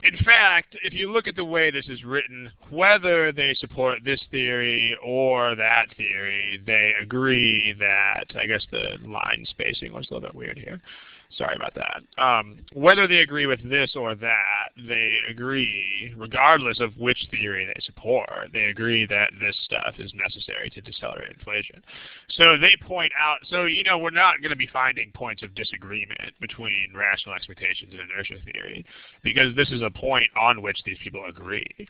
In fact, if you look at the way this is written, whether they support this theory or that theory, they agree that, I guess the line spacing was a little bit weird here. Sorry about that. Whether they agree with this or that, they agree, regardless of which theory they support, they agree that this stuff is necessary to decelerate inflation. So they point out, so, you know, we're not going to be finding points of disagreement between rational expectations and inertia theory, because this is a point on which these people agree.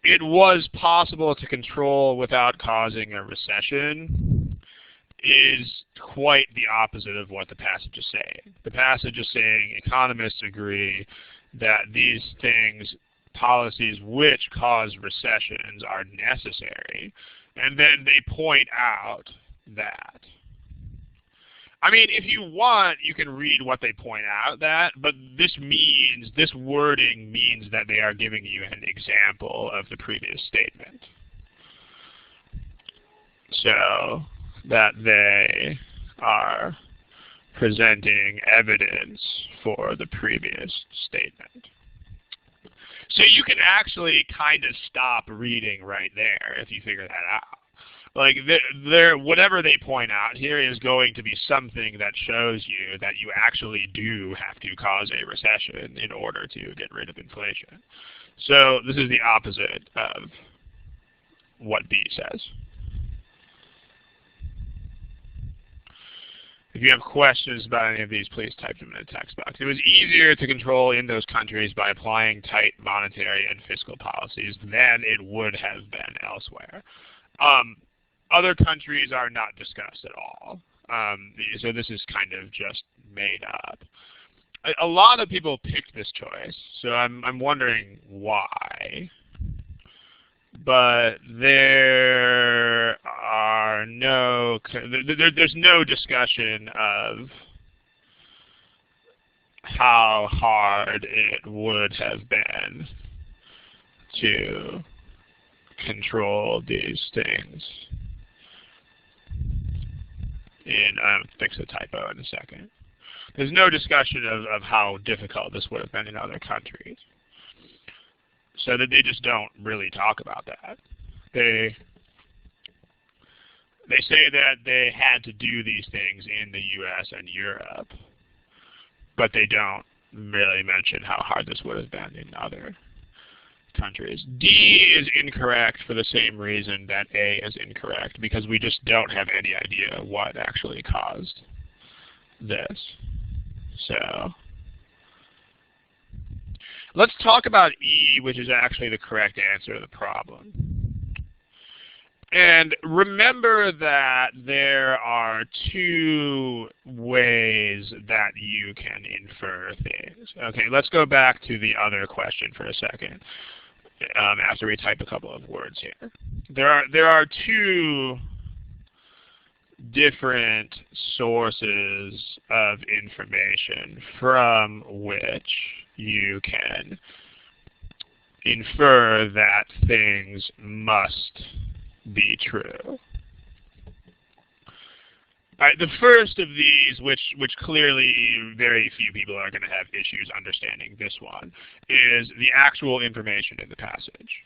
It was possible to control without causing a recession is quite the opposite of what the passage is saying. The passage is saying economists agree that these things, policies which cause recessions, are necessary, and then they point out that. I mean, if you want, you can read what they point out that, but this wording means that they are giving you an example of the previous statement. So that they are presenting evidence for the previous statement. So you can actually kind of stop reading right there if you figure that out. Like, whatever they point out here is going to be something that shows you that you actually do have to cause a recession in order to get rid of inflation. So this is the opposite of what B says. If you have questions about any of these, please type them in the text box. It was easier to control in those countries by applying tight monetary and fiscal policies than it would have been elsewhere. Other countries are not discussed at all. So this is kind of just made up. A lot of people picked this choice, so I'm wondering why. But there's no discussion of how hard it would have been to control these things. I'll fix a typo in a second. There's no discussion of how difficult this would have been in other countries. So that they just don't really talk about that. They say that they had to do these things in the US and Europe, but they don't really mention how hard this would have been in other countries. D is incorrect for the same reason that A is incorrect, because we just don't have any idea what actually caused this. So let's talk about E, which is actually the correct answer to the problem. And remember that there are two ways that you can infer things. Okay, let's go back to the other question for a second, after we type a couple of words here. There are two different sources of information from which you can infer that things must be true. The first of these, which clearly very few people are going to have issues understanding this one, is the actual information in the passage.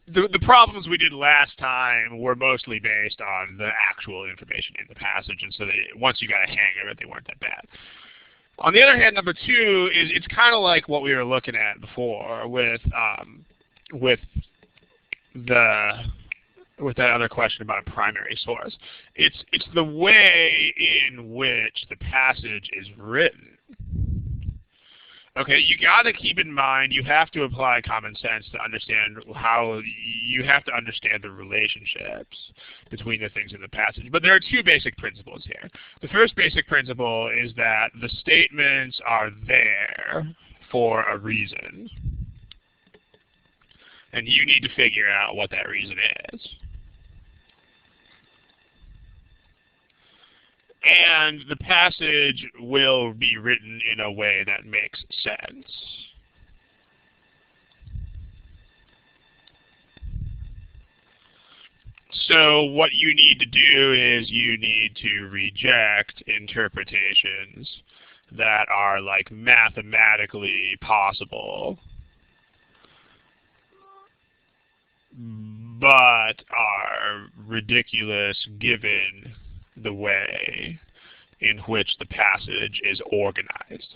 The problems we did last time were mostly based on the actual information in the passage, and so once you got a hang of it, they weren't that bad. On the other hand, number two is it's kind of like what we were looking at before with that other question about a primary source. It's the way in which the passage is written. Okay, you got to keep in mind you have to apply common sense to understand how you have to understand the relationships between the things in the passage. But there are two basic principles here. The first basic principle is that the statements are there for a reason, and you need to figure out what that reason is. And the passage will be written in a way that makes sense. So what you need to do is you need to reject interpretations that are like mathematically possible, but are ridiculous given the way in which the passage is organized.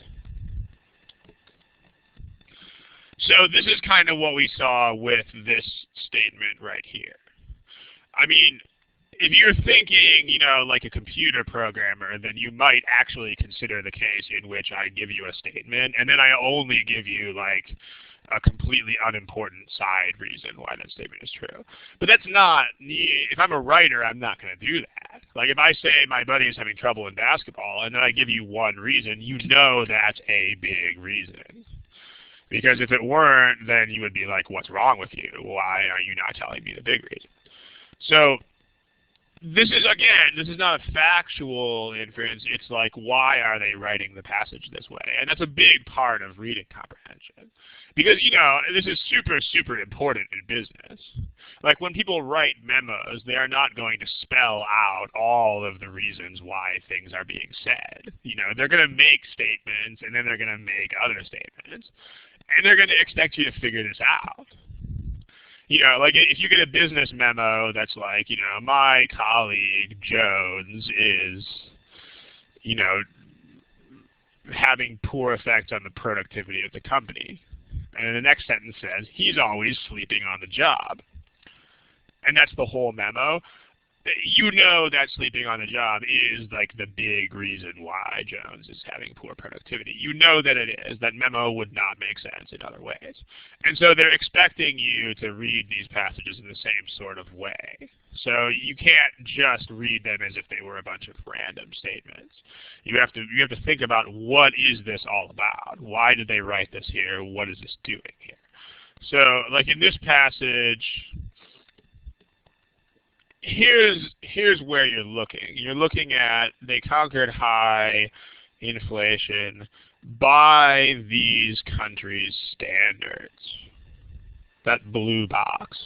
So this is kind of what we saw with this statement right here. I mean, if you're thinking, like a computer programmer, then you might actually consider the case in which I give you a statement, and then I only give you like a completely unimportant side reason why that statement is true. But that's not, if I'm a writer, I'm not going to do that. Like if I say my buddy is having trouble in basketball and then I give you one reason, you know that's a big reason. Because if it weren't, then you would be like, what's wrong with you? Why are you not telling me the big reason? So this is not a factual inference. It's like, why are they writing the passage this way? And that's a big part of reading comprehension. Because, this is super, super important in business. Like when people write memos, they are not going to spell out all of the reasons why things are being said. They're going to make statements, and then they're going to make other statements. And they're going to expect you to figure this out. Like if you get a business memo that's like, my colleague Jones is, having poor effects on the productivity of the company. And then the next sentence says, he's always sleeping on the job. And that's the whole memo. You know that sleeping on the job is like the big reason why Jones is having poor productivity. You know that it is. That memo would not make sense in other ways. And so they're expecting you to read these passages in the same sort of way. So you can't just read them as if they were a bunch of random statements. You have to think about, what is this all about? Why did they write this here? What is this doing here? So like in this passage, here's where you're looking. You're looking at, they conquered high inflation by these countries' standards. That blue box.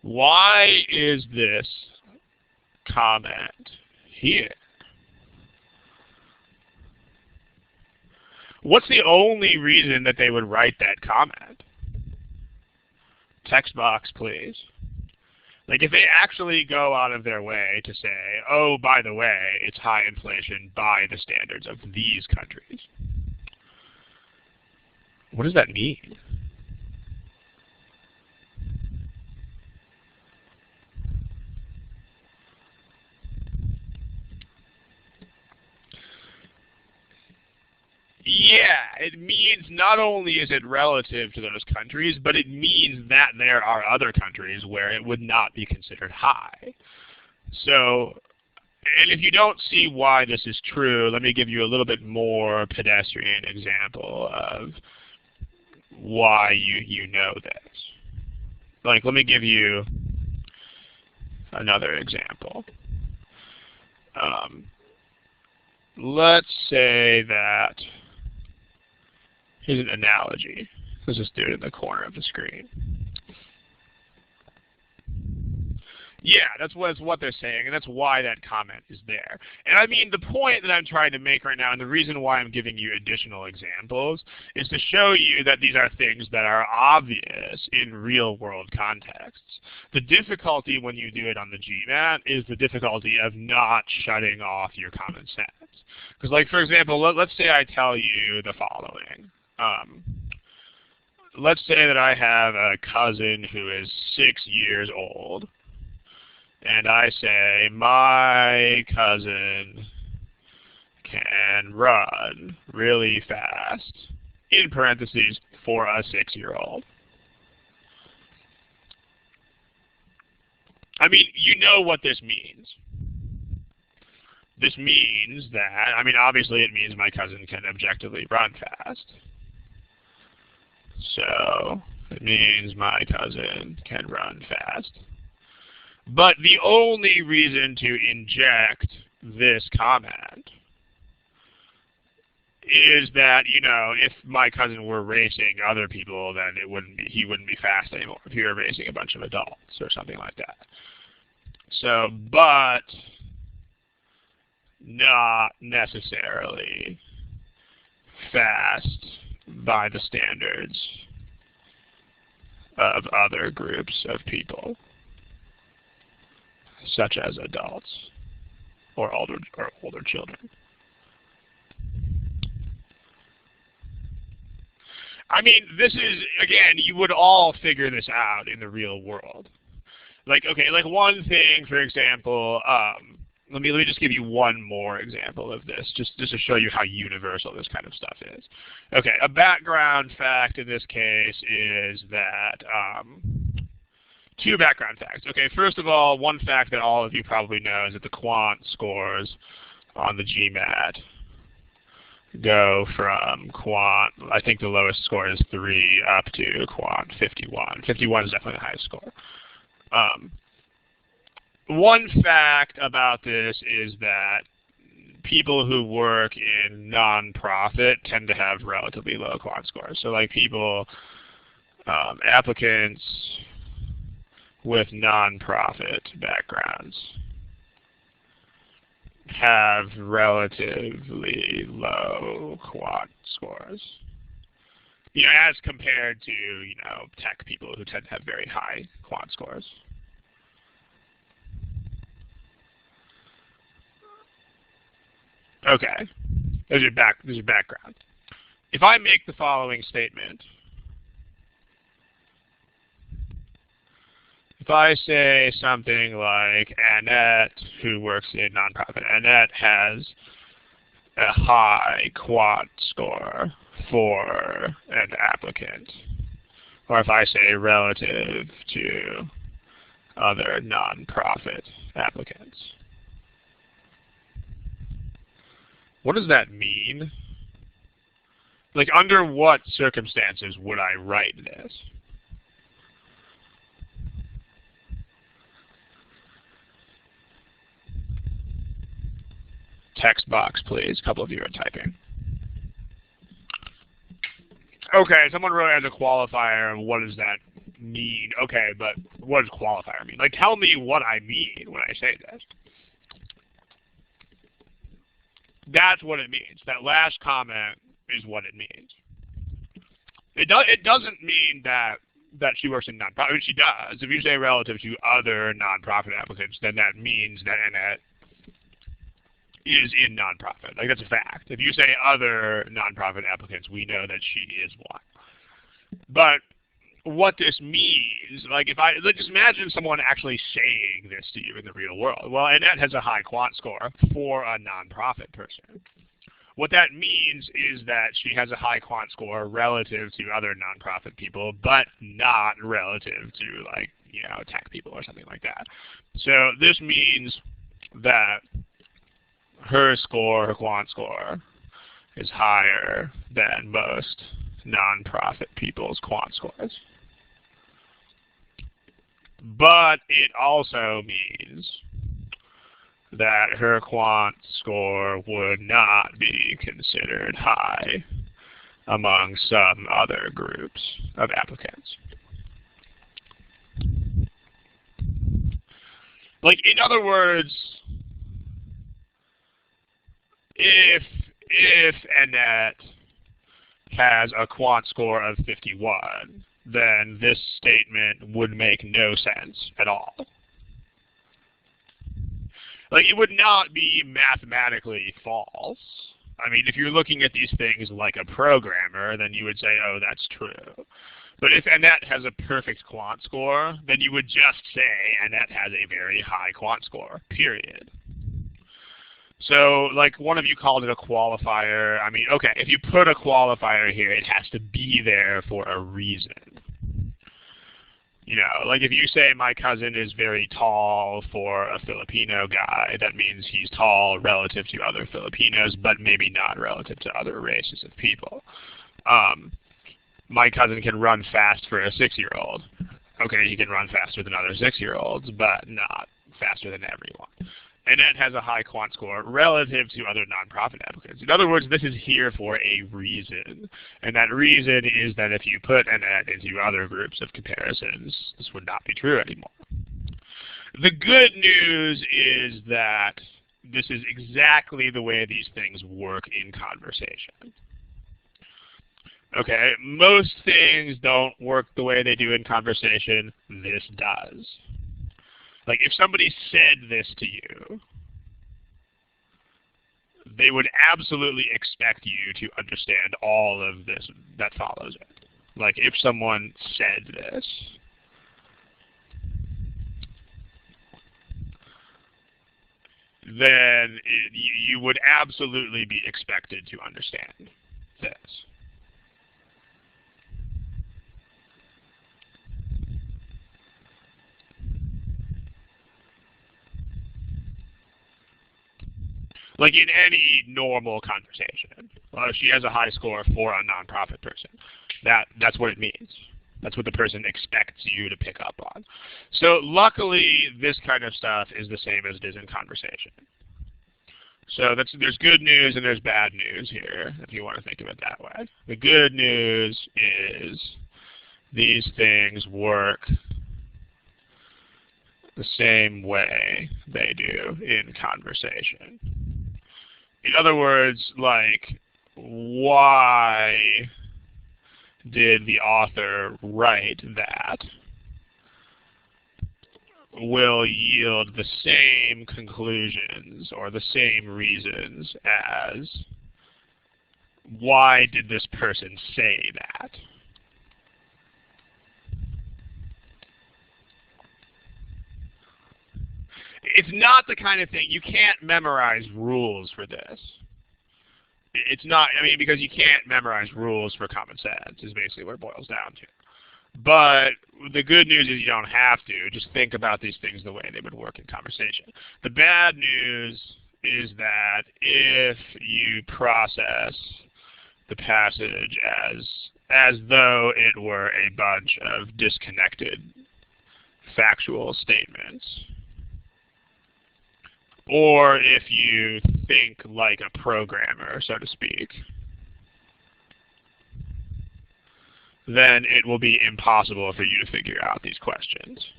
Why is this comment here? What's the only reason that they would write that comment? Text box, please. Like if they actually go out of their way to say, oh, by the way, it's high inflation by the standards of these countries. What does that mean? Yeah, it means not only is it relative to those countries, but it means that there are other countries where it would not be considered high. So, and if you don't see why this is true, let me give you a little bit more pedestrian example of why you know this. Like, let me give you another example. Let's say that, here's an analogy. Let's just do it in the corner of the screen. Yeah, that's what they're saying, and that's why that comment is there. And I mean, the point that I'm trying to make right now, and the reason why I'm giving you additional examples, is to show you that these are things that are obvious in real-world contexts. The difficulty when you do it on the GMAT is the difficulty of not shutting off your common sense. Because, like, for example, let's say I tell you the following. Let's say that I have a cousin who is 6 years old. And I say, my cousin can run really fast, in parentheses, for a 6-year-old. I mean, you know what this means. This means that, I mean, obviously it means my cousin can objectively run fast. So, it means my cousin can run fast. But the only reason to inject this comment is that, you know, if my cousin were racing other people, then he wouldn't be fast anymore if he were racing a bunch of adults or something like that. So, but not necessarily fast by the standards of other groups of people, such as adults or older children. I mean, this is, again, you would all figure this out in the real world. Like, okay, like one thing, for example, let me just give you one more example of this, just to show you how universal this kind of stuff is. Okay, a background fact in this case is that, two background facts. Okay, first of all, one fact that all of you probably know is that the quant scores on the GMAT go from quant, I think the lowest score is 3, up to quant 51. 51 is definitely the highest score. One fact about this is that people who work in nonprofit tend to have relatively low quant scores. So like people, applicants with nonprofit backgrounds have relatively low quant scores. You know, as compared to, you know, tech people who tend to have very high quant scores. Okay, there's your background. if I make the following statement, if I say something like Annette, who works in nonprofit, Annette has a high quant score for an applicant, or if I say relative to other nonprofit applicants. What does that mean? Like, under what circumstances would I write this? Text box, please. A couple of you are typing. Okay, someone wrote as a qualifier, what does that mean? Okay, but what does qualifier mean? Like, tell me what I mean when I say this. That's what it means. That last comment is what it means. It doesn't mean that she works in nonprofit. I mean, she does. If you say relative to other nonprofit applicants, then that means that Annette is in nonprofit. Like, that's a fact. If you say other nonprofit applicants, we know that she is one. But what this means, like, let's just imagine someone actually saying this to you in the real world. Well, Annette has a high quant score for a nonprofit person. What that means is that she has a high quant score relative to other nonprofit people, but not relative to, like, you know, tech people or something like that. So this means that her score, her quant score, is higher than most nonprofit people's quant scores. But it also means that her quant score would not be considered high among some other groups of applicants. Like, in other words, if Annette has a quant score of 51, then this statement would make no sense at all. Like, it would not be mathematically false. I mean, if you're looking at these things like a programmer, then you would say, oh, that's true. But if Annette has a perfect quant score, then you would just say Annette has a very high quant score, period. So, like, one of you called it a qualifier. I mean, okay, if you put a qualifier here, it has to be there for a reason. You know, like if you say my cousin is very tall for a Filipino guy, that means he's tall relative to other Filipinos, but maybe not relative to other races of people. My cousin can run fast for a 6-year-old. Okay, he can run faster than other 6-year-olds, but not faster than everyone. Annette has a high quant score relative to other nonprofit applicants. In other words, this is here for a reason. And that reason is that if you put Annette into other groups of comparisons, this would not be true anymore. The good news is that this is exactly the way these things work in conversation. Okay, most things don't work the way they do in conversation. This does. Like, if somebody said this to you, they would absolutely expect you to understand all of this that follows it. Like, if someone said this, then you would absolutely be expected to understand this. Like in any normal conversation. If she has a high score for a nonprofit person, that's what it means. That's what the person expects you to pick up on. So luckily, this kind of stuff is the same as it is in conversation. So there's good news and there's bad news here, if you want to think of it that way. The good news is these things work the same way they do in conversation. In other words, like, why did the author write that will yield the same conclusions or the same reasons as why did this person say that? It's not the kind of thing, you can't memorize rules for this. It's not, I mean, because you can't memorize rules for common sense is basically what it boils down to. But the good news is you don't have to. Just think about these things the way they would work in conversation. The bad news is that if you process the passage as though it were a bunch of disconnected factual statements, or if you think like a programmer, so to speak, then it will be impossible for you to figure out these questions.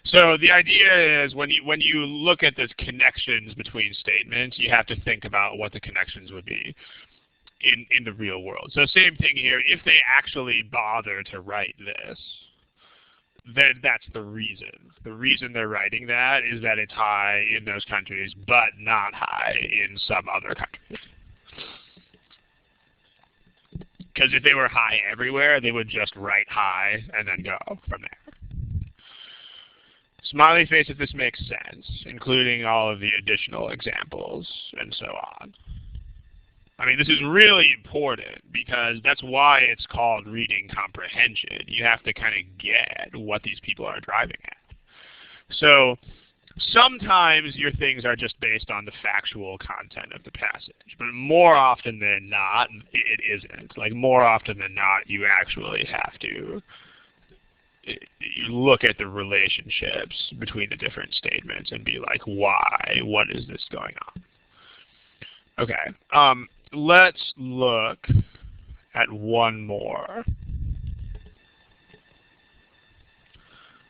So the idea is when you look at the connections between statements, you have to think about what the connections would be in the real world. So same thing here. If they actually bother to write this, then that's the reason. The reason they're writing that is that it's high in those countries, but not high in some other countries. Because if they were high everywhere, they would just write high and then go from there. Smiley face if this makes sense, including all of the additional examples and so on. I mean, this is really important because that's why it's called reading comprehension. You have to kind of get what these people are driving at. So sometimes your things are just based on the factual content of the passage, but more often than not, it isn't. Like more often than not, you actually have to look at the relationships between the different statements and be like, why? What is this going on? Okay. Let's look at one more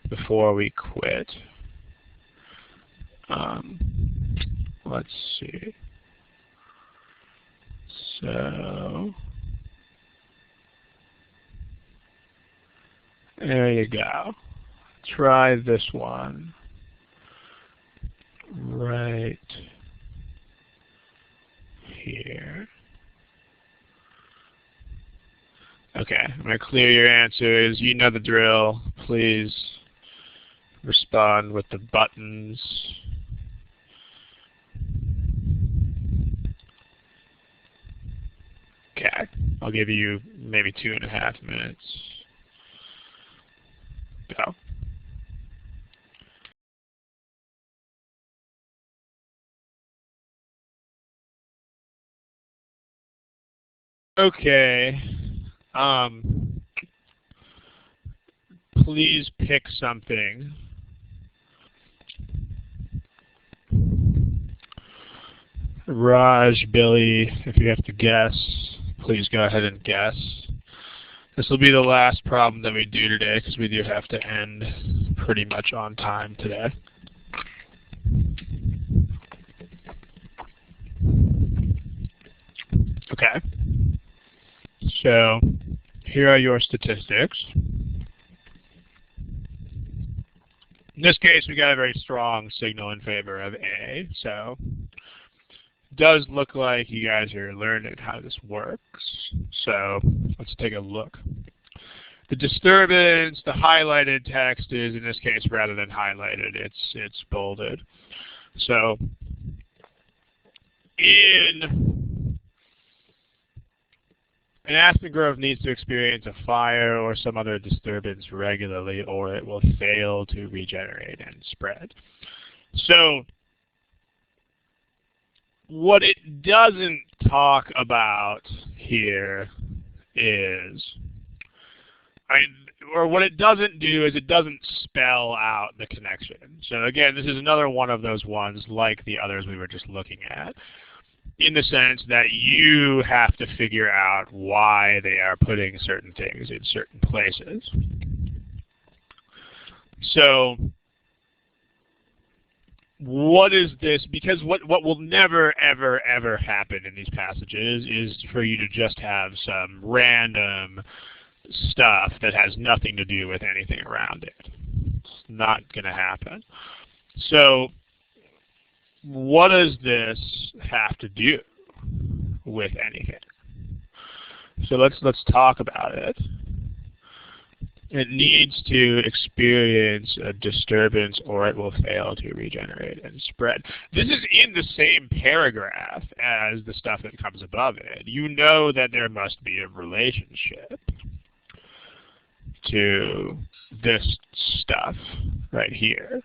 before we quit. Let's see. So there you go. Try this one right here. Okay, I'm going to clear your answers. You know the drill. Please respond with the buttons. Okay, I'll give you maybe 2.5 minutes. Go. Okay. Please pick something. Raj, Billy, if you have to guess, please go ahead and guess. This will be the last problem that we do today because we do have to end pretty much on time today. Okay. So here are your statistics. In this case, we got a very strong signal in favor of A. So it does look like you guys are learning how this works. So let's take a look. The disturbance, the highlighted text is, in this case, rather than highlighted, it's bolded. So an aspen grove needs to experience a fire or some other disturbance regularly, or it will fail to regenerate and spread. So what it doesn't talk about here is, or what it doesn't do is it doesn't spell out the connection. So again, this is another one of those ones like the others we were just looking at, in the sense that you have to figure out why they are putting certain things in certain places. So what is this? Because what will never, ever, ever happen in these passages is for you to just have some random stuff that has nothing to do with anything around it. It's not going to happen. So what does this have to do with anything? So let's talk about it. It needs to experience a disturbance or it will fail to regenerate and spread. This is in the same paragraph as the stuff that comes above it. You know that there must be a relationship to this stuff right here.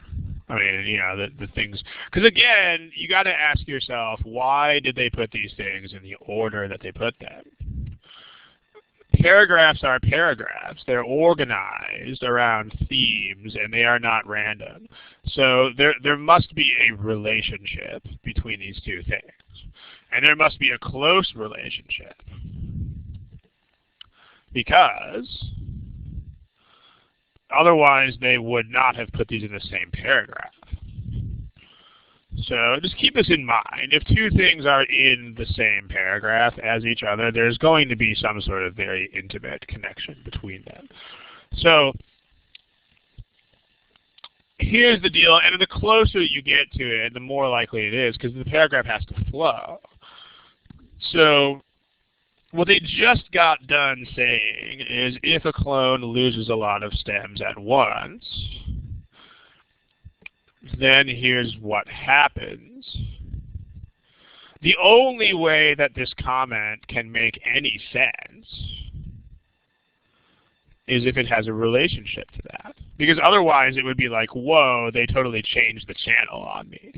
I mean, you know, the things, because again, you got to ask yourself, why did they put these things in the order that they put them? Paragraphs are paragraphs. They're organized around themes, and they are not random. So there must be a relationship between these two things. And there must be a close relationship. Because otherwise they would not have put these in the same paragraph. So just keep this in mind. If two things are in the same paragraph as each other, there's going to be some sort of very intimate connection between them. So here's the deal, and the closer you get to it, the more likely it is, because the paragraph has to flow. So what they just got done saying is if a clone loses a lot of stems at once, then here's what happens. The only way that this comment can make any sense is if it has a relationship to that. Because otherwise it would be like, whoa, they totally changed the channel on me.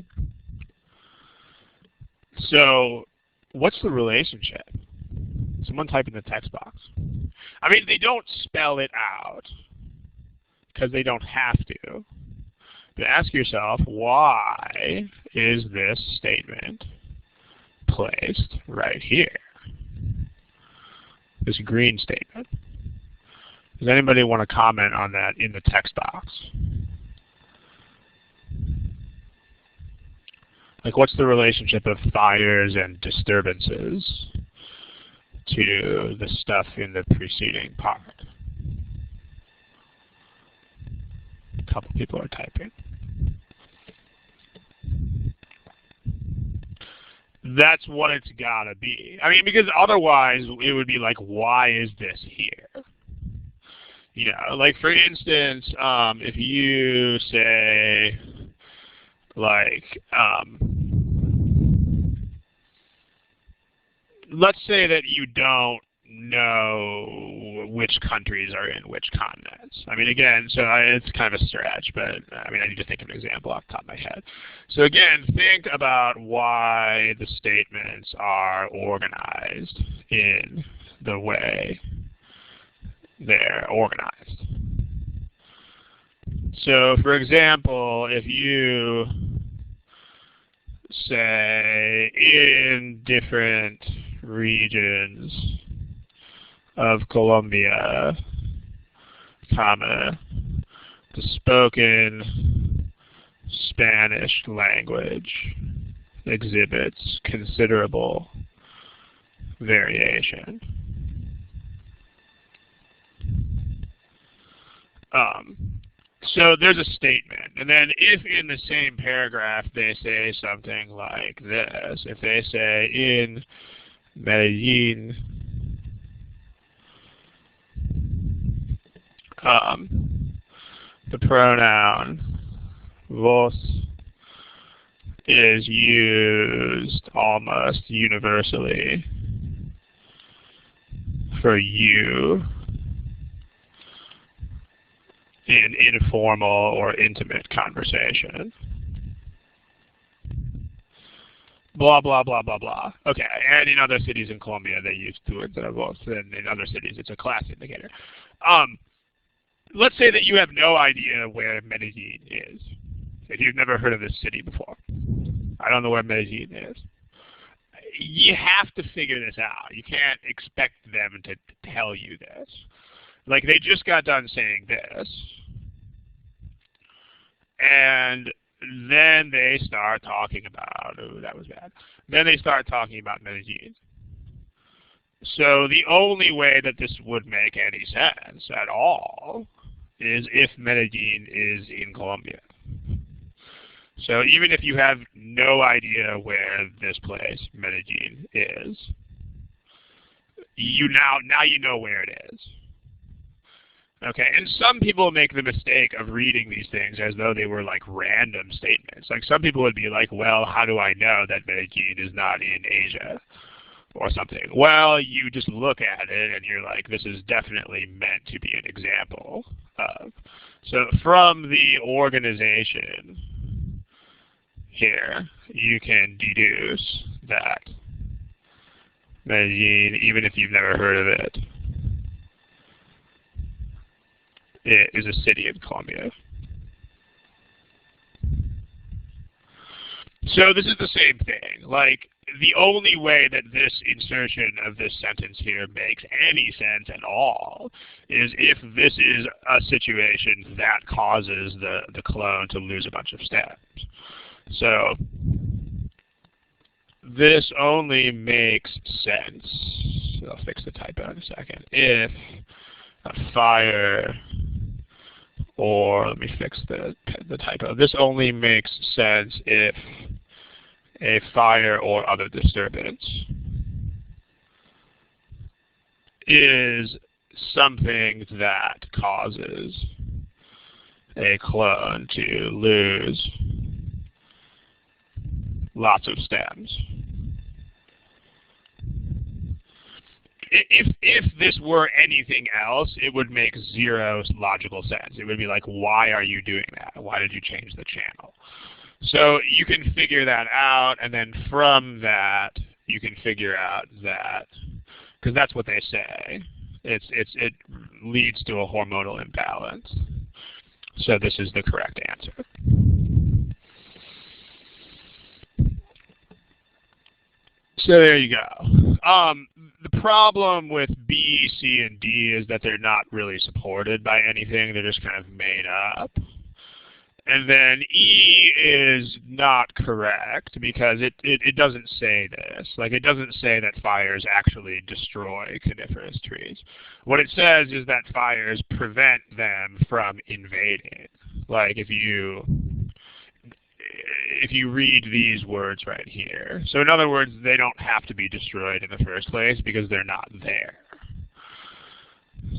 So what's the relationship? Someone type in the text box. I mean, they don't spell it out because they don't have to. But ask yourself, why is this statement placed right here? This green statement. Does anybody want to comment on that in the text box? Like, what's the relationship of fires and disturbances to the stuff in the preceding part? A couple people are typing. That's what it's got to be. I mean, because otherwise it would be like, why is this here? You know, like for instance, if you say, like, let's say that you don't know which countries are in which continents. I mean, again, so it's kind of a stretch, but I mean, I need to think of an example off the top of my head. So again, think about why the statements are organized in the way they're organized. So, for example, if you say in different regions of Colombia, comma, the spoken Spanish language exhibits considerable variation. So there's a statement, and then if in the same paragraph they say something like this, if they say in Medellin, the pronoun vos is used almost universally for you in informal or intimate conversation. Blah, blah, blah, blah, blah. Okay, and in other cities in Colombia, they use tu instead of vos, and in other cities, it's a class indicator. Let's say that you have no idea where Medellin is. If you've never heard of this city before. I don't know where Medellin is. You have to figure this out. You can't expect them to tell you this. Like, they just got done saying this, and then they start talking about, oh, that was bad. Then they start talking about Medellin. So the only way that this would make any sense at all is if Medellin is in Colombia. So even if you have no idea where this place, Medellin, is, now you know where it is. Okay, and some people make the mistake of reading these things as though they were like random statements. Like some people would be like, well, how do I know that Medellin is not in Asia or something? Well, you just look at it and you're like, this is definitely meant to be an example of. So from the organization here, you can deduce that Medellin, even if you've never heard of it, it is a city in Colombia. So this is the same thing. Like, the only way that this insertion of this sentence here makes any sense at all is if this is a situation that causes the clone to lose a bunch of steps. So this only makes sense, I'll fix the typo in a second, if a fire, or let me fix the typo. This only makes sense if a fire or other disturbance is something that causes a clone to lose lots of stems. If this were anything else, it would make zero logical sense. It would be like, why are you doing that? Why did you change the channel? So you can figure that out, and then from that, you can figure out that, because that's what they say, it leads to a hormonal imbalance. So this is the correct answer. So there you go. The problem with B, C, and D is that they're not really supported by anything. They're just kind of made up. And then E is not correct because it doesn't say this. Like, it doesn't say that fires actually destroy coniferous trees. What it says is that fires prevent them from invading. Like, if you read these words right here. So in other words, they don't have to be destroyed in the first place because they're not there.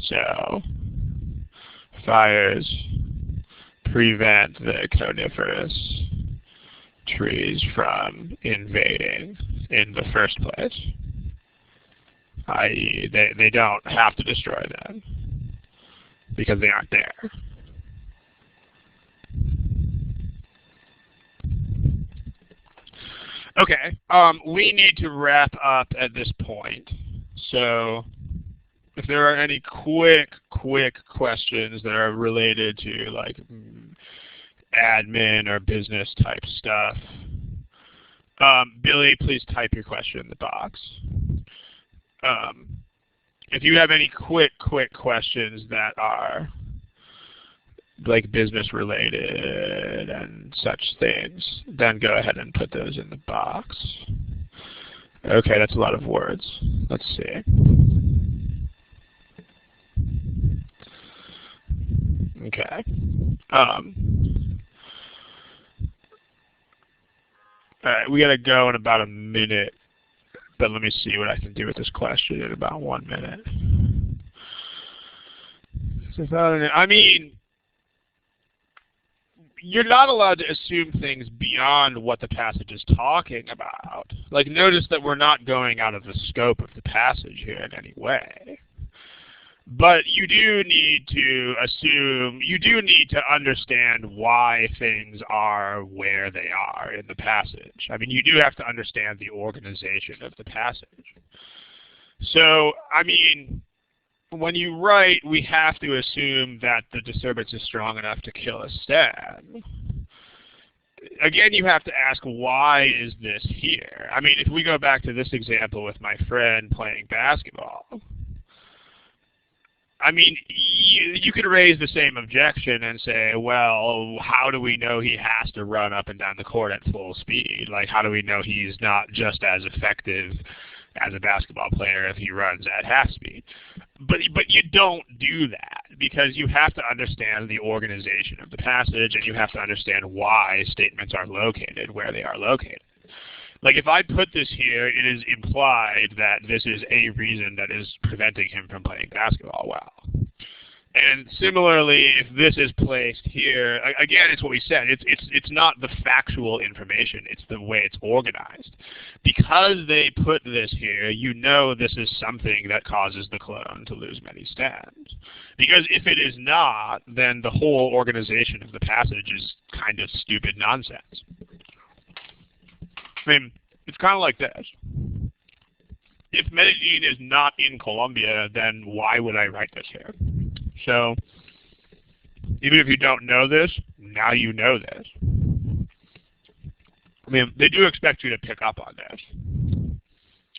So fires prevent the coniferous trees from invading in the first place, i.e. they don't have to destroy them because they aren't there. Okay, we need to wrap up at this point. So if there are any quick questions that are related to like admin or business type stuff, Billy, please type your question in the box. If you have any quick questions that are like business related and such things, then go ahead and put those in the box. Okay, that's a lot of words. Let's see. Okay. All right, we gotta go in about a minute, but let me see what I can do with this question in about 1 minute. I mean, you're not allowed to assume things beyond what the passage is talking about. Like, notice that we're not going out of the scope of the passage here in any way. But you do need to assume, you do need to understand why things are where they are in the passage. I mean, you do have to understand the organization of the passage. So, I mean, when you write, we have to assume that the disturbance is strong enough to kill a stem. Again, you have to ask, why is this here? I mean, if we go back to this example with my friend playing basketball, I mean, you could raise the same objection and say, well, how do we know he has to run up and down the court at full speed? Like, how do we know he's not just as effective as a basketball player if he runs at half speed? But you don't do that because you have to understand the organization of the passage, and you have to understand why statements are located where they are located. Like if I put this here, it is implied that this is a reason that is preventing him from playing basketball well. And similarly, if this is placed here, again, it's what we said. It's not the factual information. It's the way it's organized. Because they put this here, you know this is something that causes the clone to lose many stands. Because if it is not, then the whole organization of the passage is kind of stupid nonsense. I mean, it's kind of like this. If Medellin is not in Colombia, then why would I write this here? So, even if you don't know this, now you know this. I mean, they do expect you to pick up on this.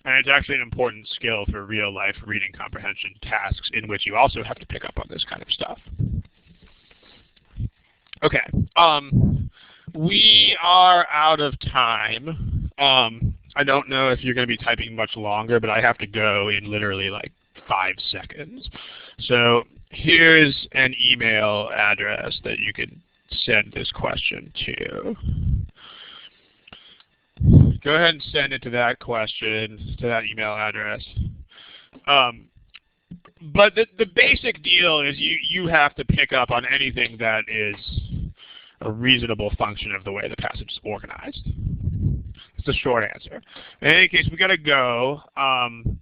And it's actually an important skill for real-life reading comprehension tasks in which you also have to pick up on this kind of stuff. Okay. We are out of time. I don't know if you're going to be typing much longer, but I have to go in literally like 5 seconds. So here's an email address that you can send this question to. Go ahead and send it to that question, to that email address. But the basic deal is you have to pick up on anything that is a reasonable function of the way the passage is organized. It's the short answer. In any case, we got to go. I'm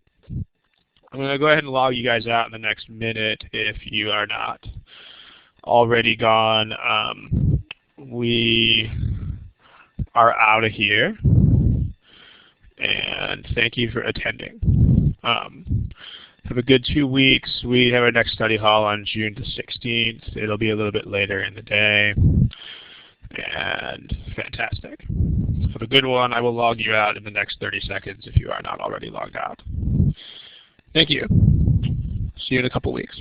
going to go ahead and log you guys out in the next minute if you are not already gone. We are out of here. And thank you for attending. Have a good 2 weeks. We have our next study hall on June the 16th. It'll be a little bit later in the day. And fantastic. Have a good one. I will log you out in the next 30 seconds if you are not already logged out. Thank you. See you in a couple weeks.